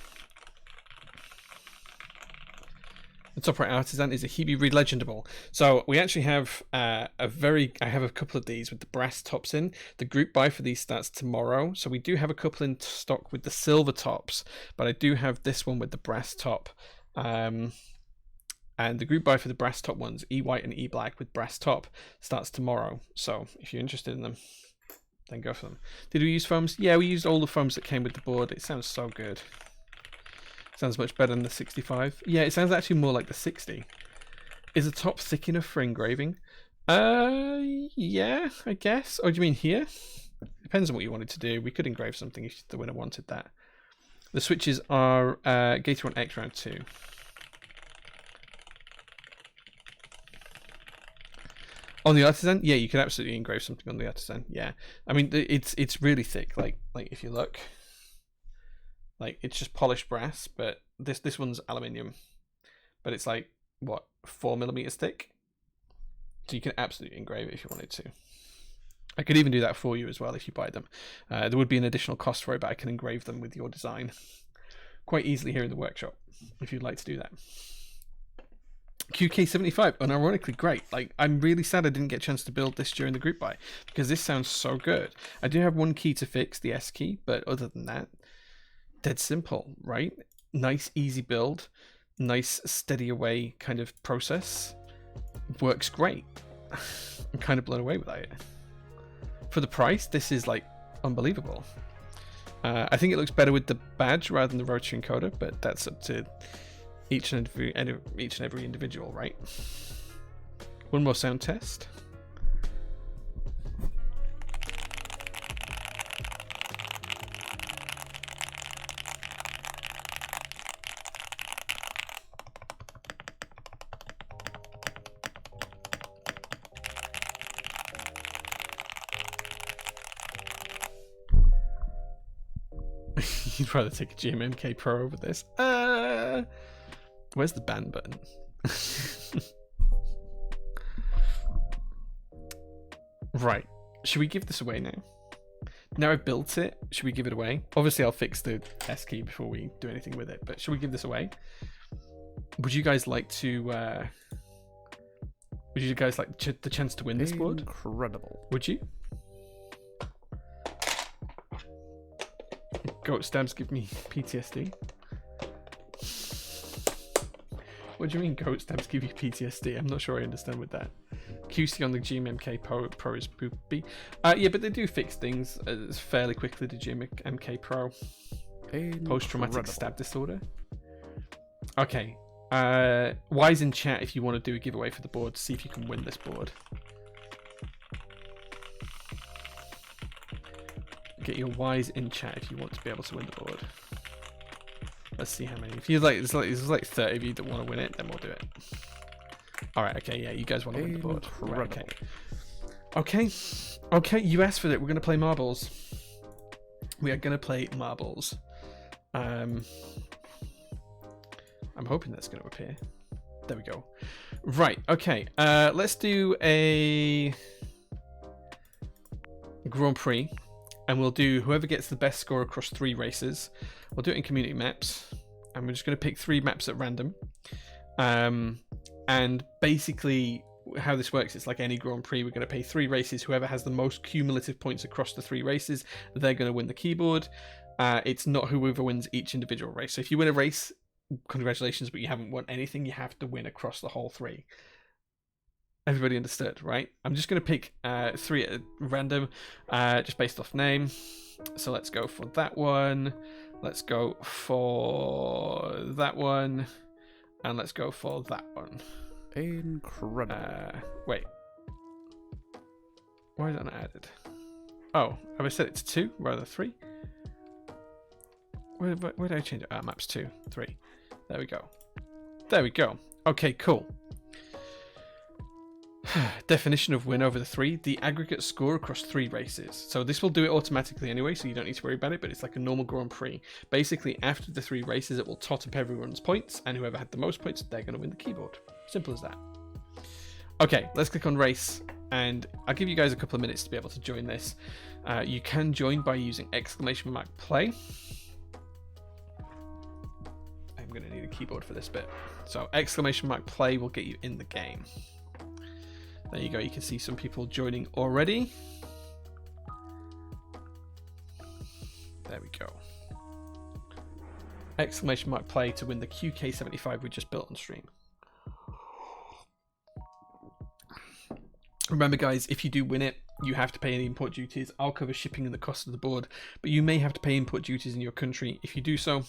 The top right artisan is a Hebe re-legendable. So we actually have I have a couple of these with the brass tops in. The group buy for these starts tomorrow. So we do have a couple in stock with the silver tops, but I do have this one with the brass top. And the group buy for the brass top ones, E white and E black with brass top, starts tomorrow. So if you're interested in them, then go for them. Did we use foams? Yeah, we used all the foams that came with the board. It sounds so good. Sounds much better than the 65. Yeah, it sounds actually more like the 60. Is the top thick enough for engraving? Yeah, I guess. Oh, do you mean here? Depends on what you wanted to do. We could engrave something if the winner wanted that. The switches are Gator on X round 2. On the artisan, yeah, you could absolutely engrave something on the artisan. Yeah, I mean it's really thick. Like if you look. Like, it's just polished brass, but this one's aluminium. But it's like, what, 4mm thick? So you can absolutely engrave it if you wanted to. I could even do that for you as well if you buy them. There would be an additional cost for it, but I can engrave them with your design quite easily here in the workshop, if you'd like to do that. QK75, unironically great. Like, I'm really sad I didn't get a chance to build this during the group buy, because this sounds so good. I do have one key to fix, the S key, but other than that, dead simple, right? Nice, easy build, nice, steady away kind of process. Works great. I'm kind of blown away with it. For the price, this is like unbelievable. I think it looks better with the badge rather than the rotary encoder, but that's up to each and every individual, right? One more sound test. You'd rather take a GMMK Pro over this. Where's the ban button? Right. Should we give this away now? Now I've built it, should we give it away? Obviously I'll fix the S key before we do anything with it, but should we give this away? Would you guys like to would you guys like the chance to win this board? Incredible. Would you? Goat stabs give me PTSD. What do you mean goat stabs give you PTSD? I'm not sure I understand with that. QC on the GMMK Pro is poopy. Yeah, but they do fix things fairly quickly, the GMMK Pro. Post-traumatic stab disorder. Okay. Wise in chat if you want to do a giveaway for the board, see if you can win this board. Get your wise in chat if you want to be able to win the board. Let's see how many. If you like, there's like 30 of you that want to win it, then we'll do it. All right. Okay. Yeah, you guys want to win the board. Right, okay. Okay. You asked for it. We're gonna play marbles. We are gonna play marbles. I'm hoping that's gonna appear. There we go. Right. Okay. Let's do a Grand Prix. And we'll do whoever gets the best score across 3 races. We'll do it in community maps. And we're just going to pick 3 maps at random. And basically how this works, it's like any Grand Prix. We're going to pay 3 races. Whoever has the most cumulative points across the 3 races, they're going to win the keyboard. It's not whoever wins each individual race. So if you win a race, congratulations, but you haven't won anything. You have to win across the whole 3. Everybody understood, right? I'm just going to pick 3 at random, just based off name. So let's go for that one. Let's go for that one. And let's go for that one. Incredible. Wait. Why is that not added? Oh, have I set it to 2 rather than 3? Where did I change it? Maps 2, 3. There we go. There we go. Okay, cool. Definition of win over the 3, the aggregate score across 3 races. So this will do it automatically anyway, so you don't need to worry about it, but it's like a normal Grand Prix. Basically, after the 3 races, it will tot up everyone's points, and whoever had the most points, they're going to win the keyboard. Simple as that. Okay, let's click on race, and I'll give you guys a couple of minutes to be able to join this. You can join by using !play. I'm going to need a keyboard for this bit. So !play will get you in the game. There you go, you can see some people joining already. There we go. !play to win the QK75 we just built on stream. Remember guys, if you do win it, you have to pay any import duties. I'll cover shipping and the cost of the board, but you may have to pay import duties in your country. If you do so,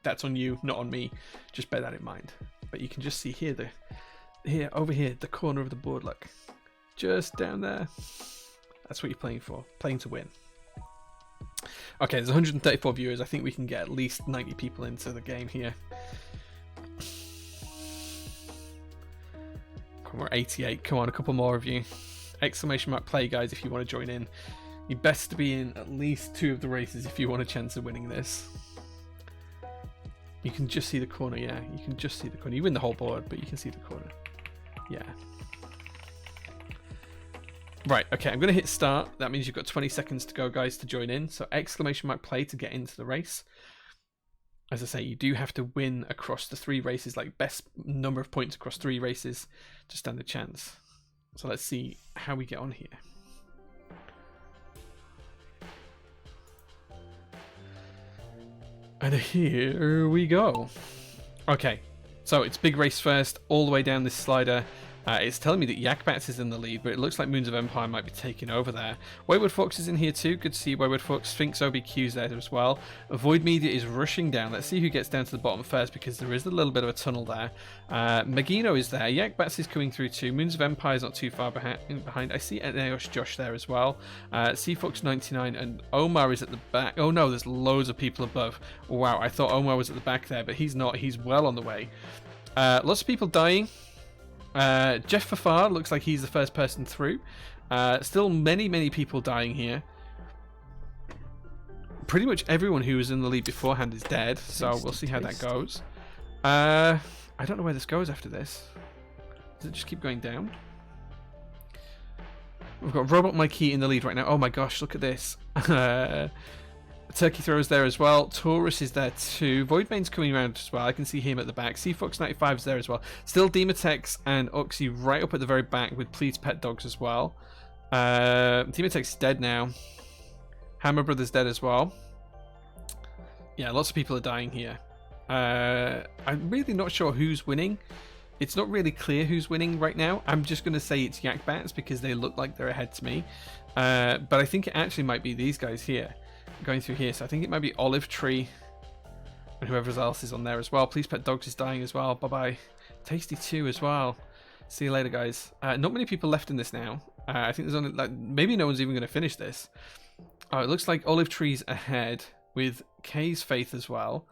that's on you, not on me. Just bear that in mind. But you can just see here, over here, the corner of the board, look. Just down there. That's what you're playing for. Playing to win. Okay, there's 134 viewers. I think we can get at least 90 people into the game here. Come on, we're 88. Come on, a couple more of you. !play, guys, if you want to join in. You're best to be in at least 2 of the races if you want a chance of winning this. You can just see the corner, yeah. You can just see the corner. You win the whole board, but you can see the corner. Yeah. Right, okay, I'm going to hit start. That means you've got 20 seconds to go, guys, to join in. So !play to get into the race. as I say, you do have to win across the 3 races, like best number of points across 3 races to stand a chance. So let's see how we get on here. And here we go. Okay, so it's big race first, all the way down this slider. It's telling me that Yak Bats is in the lead, but it looks like Moons of Empire might be taking over there. Wayward Fox is in here too. Good to see Wayward Fox. Sphinx OBQ's there as well. Void Media is rushing down. Let's see who gets down to the bottom first, because there is a little bit of a tunnel there. Magino is there. Yak Bats is coming through too. Moons of Empire is not too far behind. I see Eneos Josh there as well. Fox 99 and Omar is at the back. Oh no, there's loads of people above. Wow, I thought Omar was at the back there, but he's not. He's well on the way. Lots of people dying. Jeff Fafard looks like he's the first person through. Still many people dying here. Pretty much everyone who was in the lead beforehand is dead, so we'll see how that goes. I don't know where this goes after this. Does it just keep going down? We've got Robot Mikey in the lead right now. Oh my gosh, look at this. Turkey Thrower's there as well. Taurus is there too. Voidmane's coming around as well. I can see him at the back. Fox 95 is there as well. Still Demotex and Oxy right up at the very back with Please Pet Dogs as well. Demotex is dead now. Hammer Brothers dead as well. Yeah, lots of people are dying here. I'm really not sure who's winning. It's not really clear who's winning right now. I'm just going to say it's Yak Bats because they look like they're ahead to me. But I think it actually might be these guys here. Going through here, so I think it might be Olive Tree and whoever else is on there as well. Please Pet Dogs is dying as well. Bye bye. Tasty 2 as well. See you later, guys. Not many people left in this now. I think there's only like maybe no one's even going to finish this. Oh, it looks like Olive Tree's ahead with Kay's Faith as well.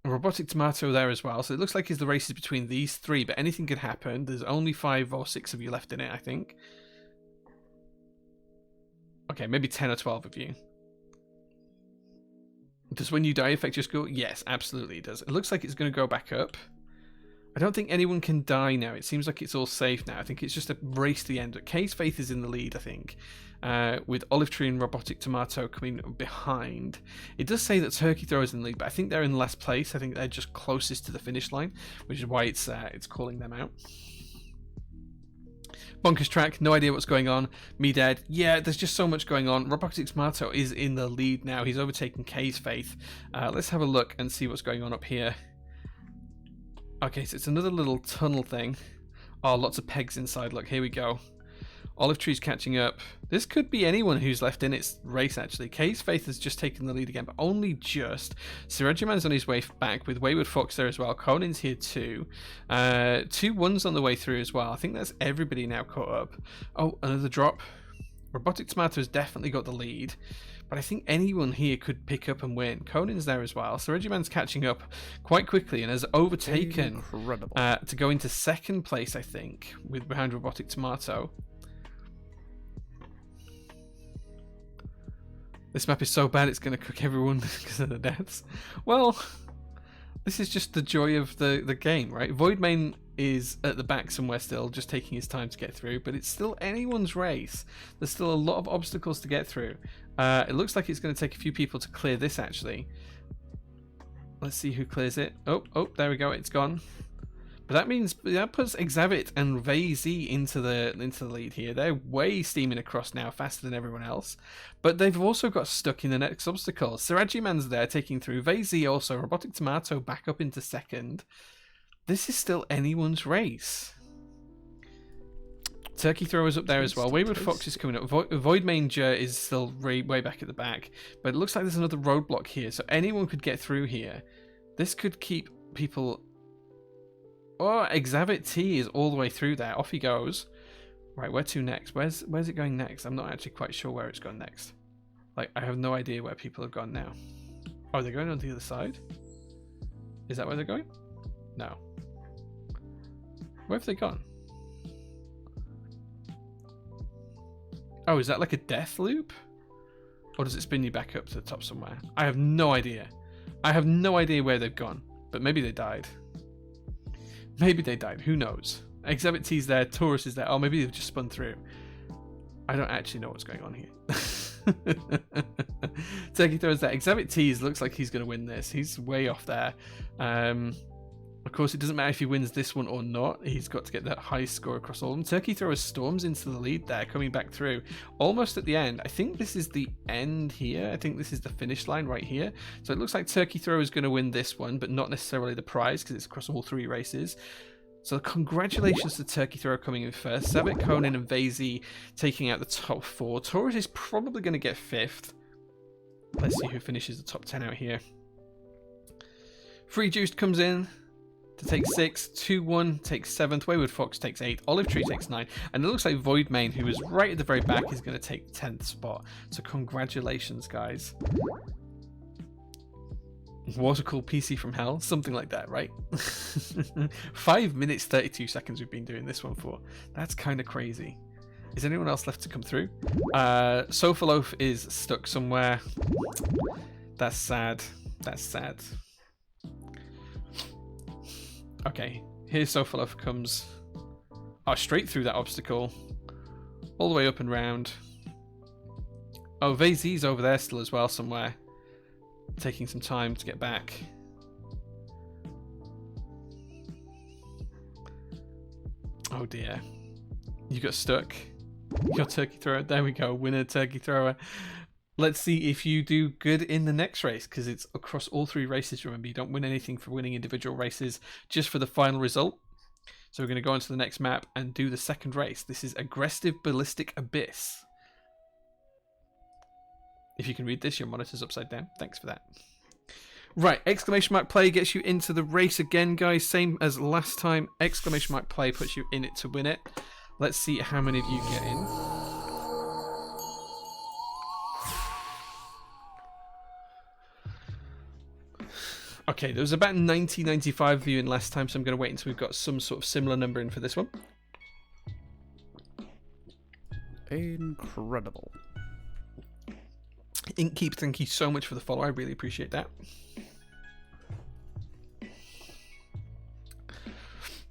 Robotic Tomato there as well. So it looks like the race is between these 3, but anything could happen. There's only 5 or 6 of you left in it, I think. Okay, maybe 10 or 12 of you. Does when you die affect your score? Yes, absolutely it does. It looks like it's going to go back up. I don't think anyone can die now. It seems like it's all safe now. I think it's just a race to the end. Kay's Faith is in the lead, I think, with Olive Tree and Robotic Tomato coming behind. It does say that Turkey Thrower is in the lead, but I think they're in last place. I think they're just closest to the finish line, which is why it's calling them out. Bonkers Track, no idea what's going on. Me dead. Yeah, there's just so much going on. Robotic Tomato is in the lead now. He's overtaken Kay's Faith. Let's have a look and see what's going on up here. Okay, so it's another little tunnel thing. Oh, lots of pegs inside. Look, here we go. Olive Tree's catching up. This could be anyone who's left in its race, actually. Kay's Faith has just taken the lead again, but only just. Sirajiman's on his way back with Wayward Fox there as well. Conan's here too. 2 1s on the way through as well. I think that's everybody now caught up. Oh, another drop. Robotic Tomato's definitely got the lead, but I think anyone here could pick up and win. Conan's there as well. Sirajiman's catching up quite quickly and has overtaken to go into 2nd place, I think, with behind Robotic Tomato. This map is so bad it's going to cook everyone because of the deaths. Well, this is just the joy of the game, right? Voidmane is at the back somewhere still, just taking his time to get through, but it's still anyone's race. There's still a lot of obstacles to get through. It looks like it's going to take a few people to clear this, actually. Let's see who clears it. Oh, there we go. It's gone. But that means that puts Exavit and VZ into the lead here. They're way steaming across now, faster than everyone else. But they've also got stuck in the next obstacle. Sirajiman's there taking through. VZ also. Robotic Tomato back up into 2nd. This is still anyone's race. Turkey Thrower's up there as well. Wayward Fox is coming up. Void Manger is still way back at the back. But it looks like there's another roadblock here. So anyone could get through here. This could keep people... Oh, Exavit T is all the way through there. Off he goes. Right, where to next? Where's it going next? I'm not actually quite sure where it's gone next. Like, I have no idea where people have gone now. Oh, they're going on the other side? Is that where they're going? No. Where have they gone? Oh, is that like a death loop? Or does it spin you back up to the top somewhere? I have no idea. I have no idea where they've gone. But maybe they died. Maybe they died. Who knows? Exhibit T's there. Taurus is there. Oh, maybe they've just spun through. I don't actually know what's going on here. Turkey throws there. Exhibit Tease looks like he's going to win this. He's way off there. Of course, it doesn't matter if he wins this one or not. He's got to get that high score across all of them. Turkey Thrower storms into the lead there, coming back through. Almost at the end. I think this is the end here. I think this is the finish line right here. So it looks like Turkey Thrower is going to win this one, but not necessarily the prize because it's across all 3 races. So congratulations to Turkey Thrower coming in first. Savit, Conan, and Vazy taking out the top 4. Taurus is probably going to get 5th. Let's see who finishes the top 10 out here. Free Juiced comes in to take 6th, 2-1 takes 7th, Wayward Fox takes 8th, Olive Tree takes 9th, and it looks like Void Main, who was right at the very back, is going to take 10th spot. So congratulations, guys. Watercool PC from Hell, something like that, right? 5 minutes 32 seconds we've been doing this one for. That's kind of crazy. Is anyone else left to come through? Sofaloaf is stuck somewhere. That's sad. That's sad. Okay, here's Sofaloaf comes. Oh, straight through that obstacle. All the way up and round. Oh, Vazy's over there still as well somewhere. Taking some time to get back. Oh dear. You got stuck. Your Turkey Thrower. There we go. Winner Turkey Thrower. Let's see if you do good in the next race, because it's across all 3 races. Remember, you don't win anything for winning individual races, just for the final result. So we're going to go on to the next map and do the second race. This is Aggressive Ballistic Abyss. If you can read this, your monitor's upside down. Thanks for that. Right, exclamation mark play gets you into the race again, guys. Same as last time. Exclamation mark play puts you in it to win it. Let's see how many of you get in. Okay, there was about 90-95 of you in last time, so I'm going to wait until we've got some sort of similar number in for this one. Incredible. Inkkeep, thank you so much for the follow. I really appreciate that.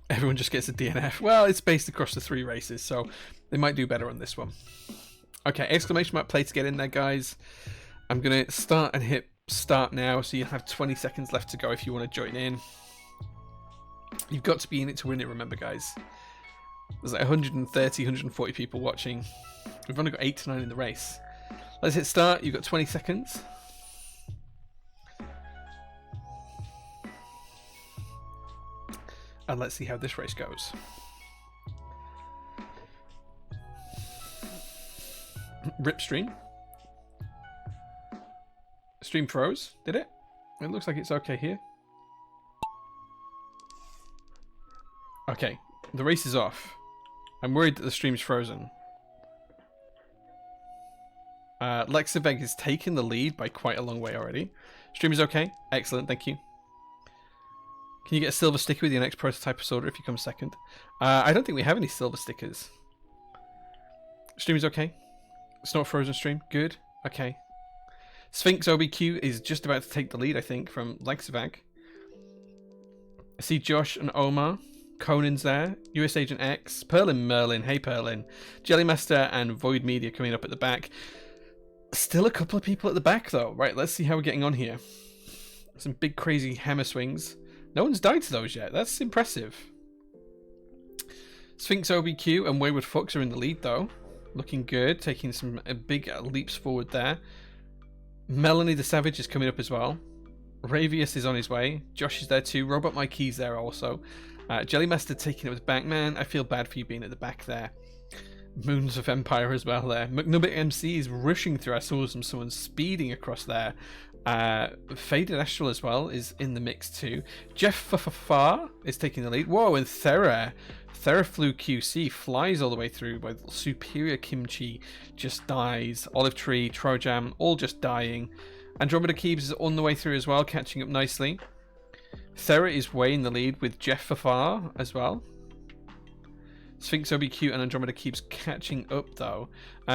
Everyone just gets a DNF. Well, it's based across the 3 races, so they might do better on this one. Okay, exclamation mark play to get in there, guys. I'm going to start and hit start now, so you have 20 seconds left to go if you want to join in. You've got to be in it to win it, remember, guys. There's like 130, 140 people watching. We've only got 8 to 9 in the race. Let's hit start. You've got 20 seconds. And let's see how this race goes. Rip stream. Stream froze, did it? It looks like it's okay here. Okay, the race is off. I'm worried that the stream's frozen. Lexaveg has taken the lead by quite a long way already. Stream is okay. Excellent, thank you. Can you get a silver sticker with your next prototype order if you come second? I don't think we have any silver stickers. Stream is okay. It's not frozen stream. Good. Okay. Sphinx OBQ is just about to take the lead, I think, from Lexavag. I see Josh and Omar. Conan's there. US Agent X. Perlin Merlin. Hey, Perlin. Jellymaster and Void Media coming up at the back. Still a couple of people at the back, though. Right, let's see how we're getting on here. Some big, crazy hammer swings. No one's died to those yet. That's impressive. Sphinx OBQ and Wayward Fox are in the lead, though. Looking good. Taking some big leaps forward there. Melanie the Savage is coming up as well. Ravius is on his way. Josh is there too. Robot Mikey's there also. Jellymaster taking it with Bankman. I feel bad for you being at the back there. Moons of Empire as well there. McNubbit MC is rushing through. I saw someone speeding across there. Faded Astral as well is in the mix too. Jeff Fafafar is taking the lead. Whoa, and Theraflu QC flies all the way through, while Superior Kimchi just dies. Olive Tree, Trojam, all just dying. Andromeda Keeps is on the way through as well, catching up nicely. Thera is way in the lead with Jeff Fafar as well. Sphinx OBQ and Andromeda Keeps catching up though.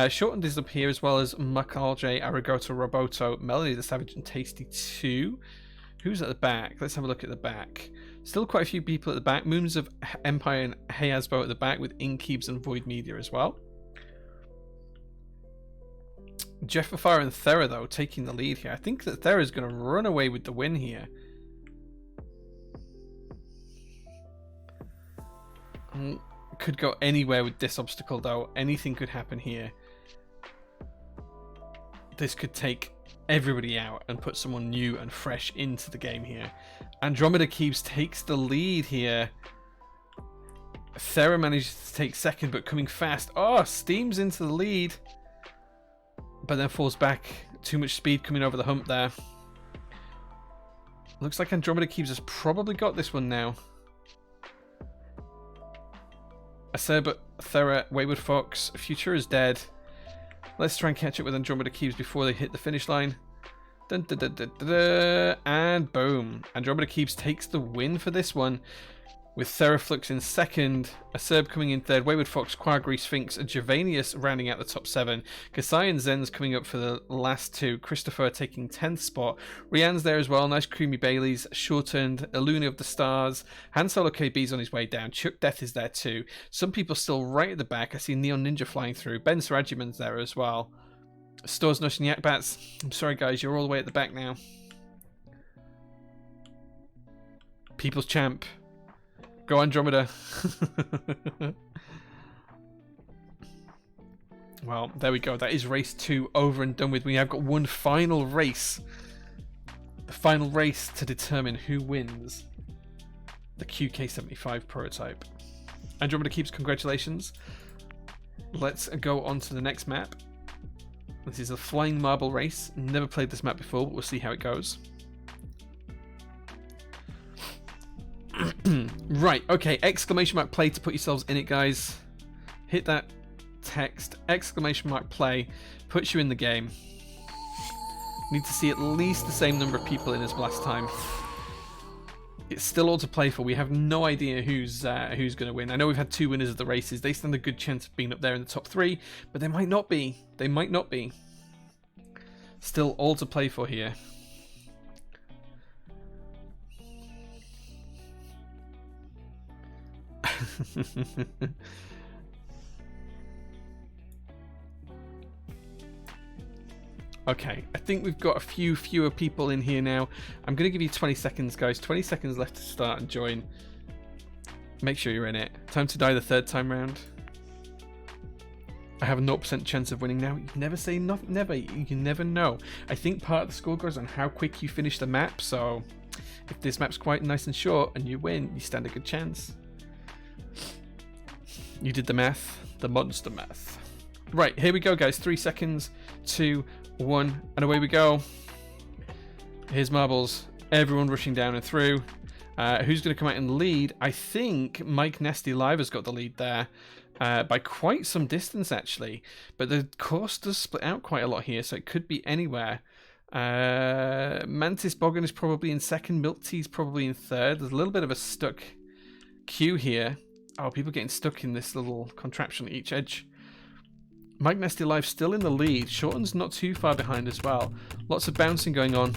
Shortened is up here as well as Makalj, Arigoto, Roboto, Melody the Savage, and Tasty 2. Who's at the back? Let's have a look at the back. Still quite a few people at the back. Moons of Empire and Hayasbo at the back with Inkeeps and Void Media as well. Jeffafar and Thera, though, taking the lead here. I think that Thera's going to run away with the win here. Could go anywhere with this obstacle, though. Anything could happen here. This could take everybody out and put someone new and fresh into the game here. Andromeda Keeps takes the lead here. Thera manages to take second, but coming fast. Oh, Steam's into the lead. But then falls back. Too much speed coming over the hump there. Looks like Andromeda Keeps has probably got this one now. Acerb, Thera, Wayward Fox, Future is dead. Let's try and catch up with Andromeda Keeps before they hit the finish line. Dun, dun, dun, dun, dun, dun, and boom. Andromeda Keeps takes the win for this one. With Theraflux in second, Acerb coming in third, Wayward Fox, Quagri, Sphinx, and Javanius rounding out the top 7. Kasai and Zen's coming up for the last 2. Christopher taking 10th spot. Rianne's there as well. Nice creamy Baileys. Shortened. Illuna of the Stars. Han Solo KB's on his way down. Chuck Death is there too. Some people still right at the back. I see Neon Ninja flying through. Ben Sarajiman's there as well. Stores Nush and Yakbats. I'm sorry guys, you're all the way at the back now. People's Champ. Go Andromeda. Well, there we go. That is race 2 over and done with. We have got one final race. The final race to determine who wins the QK75 prototype. Andromeda Keeps, congratulations. Let's go on to the next map. This is a Flying Marble race. Never played this map before, but we'll see how it goes. Right, okay, exclamation mark play to put yourselves in it, guys. Hit that text, exclamation mark play, puts you in the game. Need to see at least the same number of people in as last time. It's still all to play for. We have no idea who's going to win. I know we've had 2 winners of the races. They stand a good chance of being up there in the top 3, but they might not be. They might not be. Still all to play for here. Okay, I think we've got a few fewer people in here now. I'm going to give you 20 seconds, guys. 20 seconds left to start and join. Make sure you're in it. Time to die the 3rd time round. I have a 0% chance of winning now. You can never say never. You can never know. I think part of the score goes on how quick you finish the map. So if this map's quite nice and short and you win, you stand a good chance. You did the math. The monster math. Right, here we go, guys. 3 seconds, 2, 1, and away we go. Here's marbles. Everyone rushing down and through. Who's going to come out and lead? I think Mike Nasty Live has got the lead there by quite some distance, actually. But the course does split out quite a lot here, so it could be anywhere. Mantis Bogan is probably in second. Milk Tea's probably in third. There's a little bit of a stuck queue here. Oh, people getting stuck in this little contraption at each edge. Mike Nasty Live still in the lead. Shorten's not too far behind as well. Lots of bouncing going on.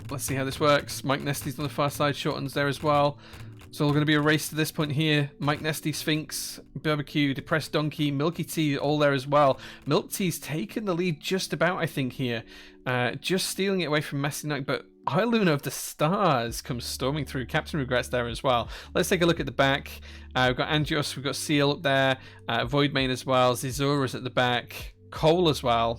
Let's see how this works. Mike Nesty's on the far side. Shorten's there as well. So we're going to be a race to this point here. Mike Nesty, Sphinx, Barbecue, Depressed Donkey, Milky Tea, all there as well. Milk Tea's taken the lead just about, I think, here. Just stealing it away from Messy Knight, but Iluna of the Stars comes storming through. Captain Regrets there as well. Let's take a look at the back. We've got Angios, we've got Seal up there, Voidmane as well, Zizura's at the back, Cole as well.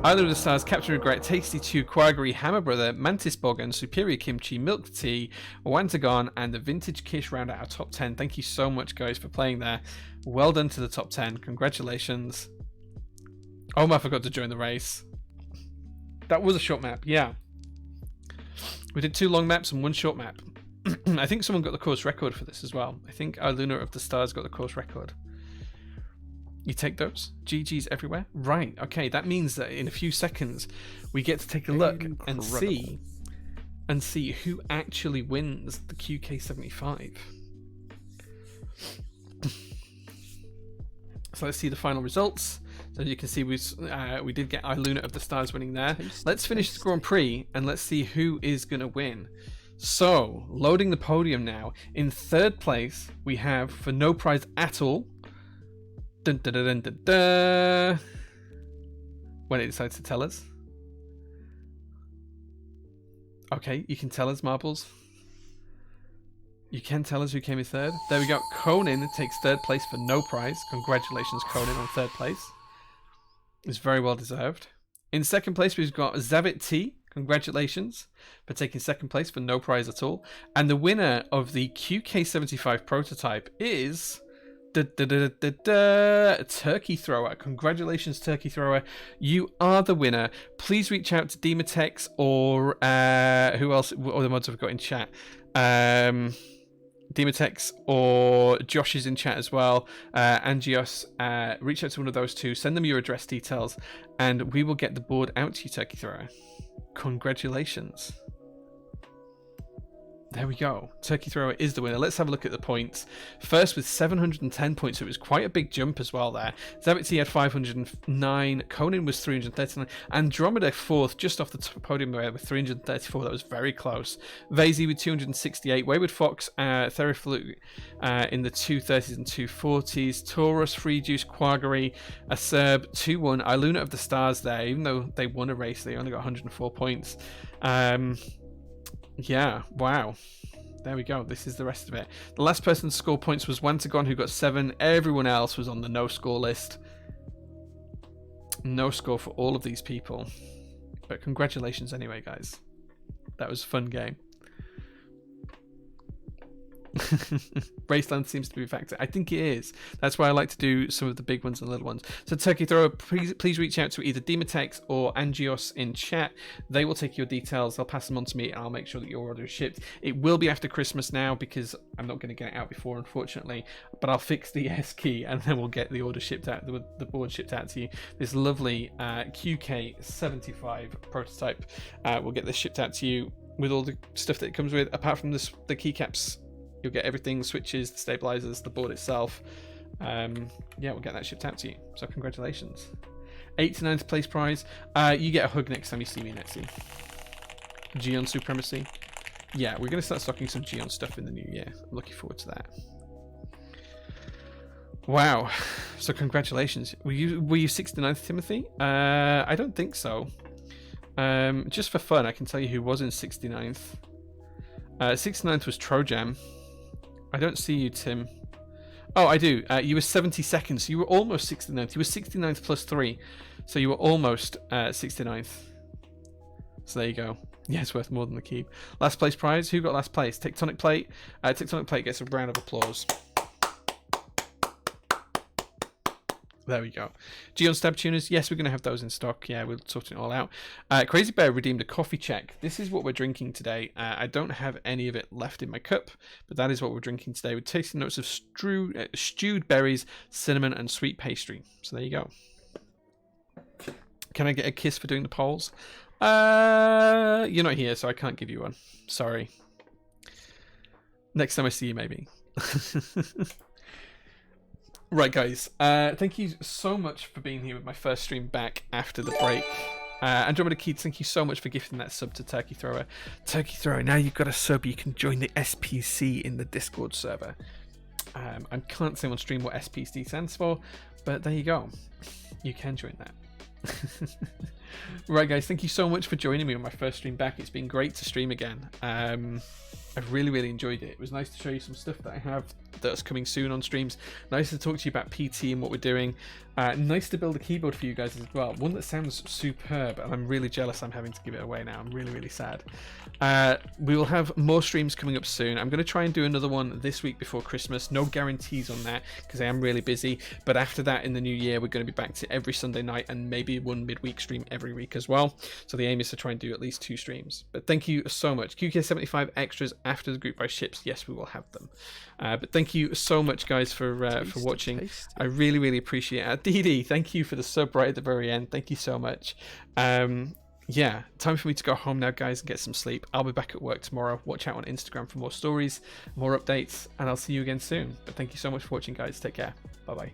Island of the Stars, Captain Regret, Tasty 2, Quagri, Hammer Brother, Mantis Bogan, Superior Kimchi, Milk Tea, Wantagon, and the Vintage Kish round out our top 10. Thank you so much, guys, for playing there. Well done to the top 10. Congratulations. Omar forgot to join the race. That was a short map, yeah. We did 2 long maps and 1 short map. I think someone got the course record for this as well. I think Iluna of the Stars got the course record. You take those? GG's everywhere? Right, okay, that means that in a few seconds we get to take a look and see who actually wins the QK75. So let's see the final results. So you can see we did get Iluna of the Stars winning there. Let's finish the Grand Prix and let's see who is going to win. So, loading the podium now. In 3rd place, we have, for no prize at all, Dun, dun, dun, dun, dun, dun. When it decides to tell us. Okay, you can tell us, Marbles. You can tell us who came in third. There we go. Conan takes third place for no prize. Congratulations, Conan, on third place. It's very well deserved. In second place, we've got Zavit T. Congratulations for taking second place for no prize at all. And the winner of the QK75 prototype is Turkey Thrower. Congratulations, Turkey Thrower. You are the winner. Please reach out to Demotex or who else? What other mods have we got in chat? Demotex or Josh is in chat as well. Angios, reach out to one of those two. Send them your address details, and we will get the board out to you, Turkey Thrower. Congratulations. There we go. Turkey Thrower is the winner. Let's have a look at the points. First with 710 points, so it was quite a big jump as well there. Zavitzi had 509. Conan was 339. Andromeda fourth, just off the top podium there with 334. That was very close. Vazy with 268. Wayward Fox, Theraflute in the 230s and 240s. Taurus, Free Juice, Quaggery, Acerb, 2-1. Iluna of the Stars there, even though they won a race, they only got 104 points. Yeah, wow. There we go. This is the rest of it. The last person to score points was Wantagon, who got 7. Everyone else was on the no score list. No score for all of these people. But congratulations anyway, guys. That was a fun game. Raceland seems to be a factor. I think it is. That's why I like to do some of the big ones and little ones. So Turkey Thrower, please reach out to either Demotex or Angios in chat. They will take your details. They'll pass them on to me, and I'll make sure that your order is shipped. It will be after Christmas now because I'm not going to get it out before, unfortunately. But I'll fix the S key, and then we'll get the order shipped out, the board shipped out to you. This lovely QK75 prototype. We'll get this shipped out to you with all the stuff that it comes with, apart from this, the keycaps. You'll get everything, switches, the stabilizers, the board itself. Yeah, we'll get that shipped out to you. So congratulations. 8th to 9th place prize. You get a hug next time you see me, Netsy. Geon Supremacy. Yeah, we're going to start stocking some Geon stuff in the new year. I'm looking forward to that. Wow. So congratulations. Were you 69th, Timothy? I don't think so. Just for fun, I can tell you who was in 69th. 69th was Trojam. I don't see you, Tim. Oh, I do. You were 72nd, so you were almost 69th. You were 69th plus 3, so you were almost 69th. So there you go. Yeah, it's worth more than the keep. Last place prize. Who got last place? Tectonic Plate. Tectonic Plate gets a round of applause. There we go. Geon Stab Tuners. Yes, we're going to have those in stock. Yeah, we'll sort it all out. Crazy Bear redeemed a coffee check. This is what we're drinking today. I don't have any of it left in my cup, but that is what we're drinking today with tasting notes of stewed berries, cinnamon, and sweet pastry. So there you go. Can I get a kiss for doing the polls? You're not here, so I can't give you one. Sorry. Next time I see you, maybe. Right, guys, thank you so much for being here with my first stream back after the break. Andromeda Keats, thank you so much for gifting that sub to Turkey Thrower. Turkey Thrower, now you've got a sub, you can join the SPC in the Discord server. I can't say on stream what SPC stands for, but there you go. You can join that. Right, guys, thank you so much for joining me on my first stream back. It's been great to stream again. I've really enjoyed it. It was nice to show you some stuff that I have that's coming soon on streams. Nice to talk to you about PT and what we're doing. Nice to build a keyboard for you guys as well. One that sounds superb, and I'm really jealous I'm having to give it away now. I'm really sad. We will have more streams coming up soon. I'm going to try and do another one this week before Christmas. No guarantees on that because I am really busy. But after that, in the new year, we're going to be back to every Sunday night and maybe one midweek stream every week as well. So the aim is to try and do at least 2 streams. But thank you so much. QK75 extras after the group buy ships. Yes, we will have them. But thank you so much, guys, for watching. I really appreciate it. Dee, thank you for the sub right at the very end. Thank you so much. Yeah, time for me to go home now, guys, and get some sleep. I'll be back at work tomorrow. Watch out on Instagram for more stories, more updates, and I'll see you again soon. But thank you so much for watching, guys. Take care. Bye-bye.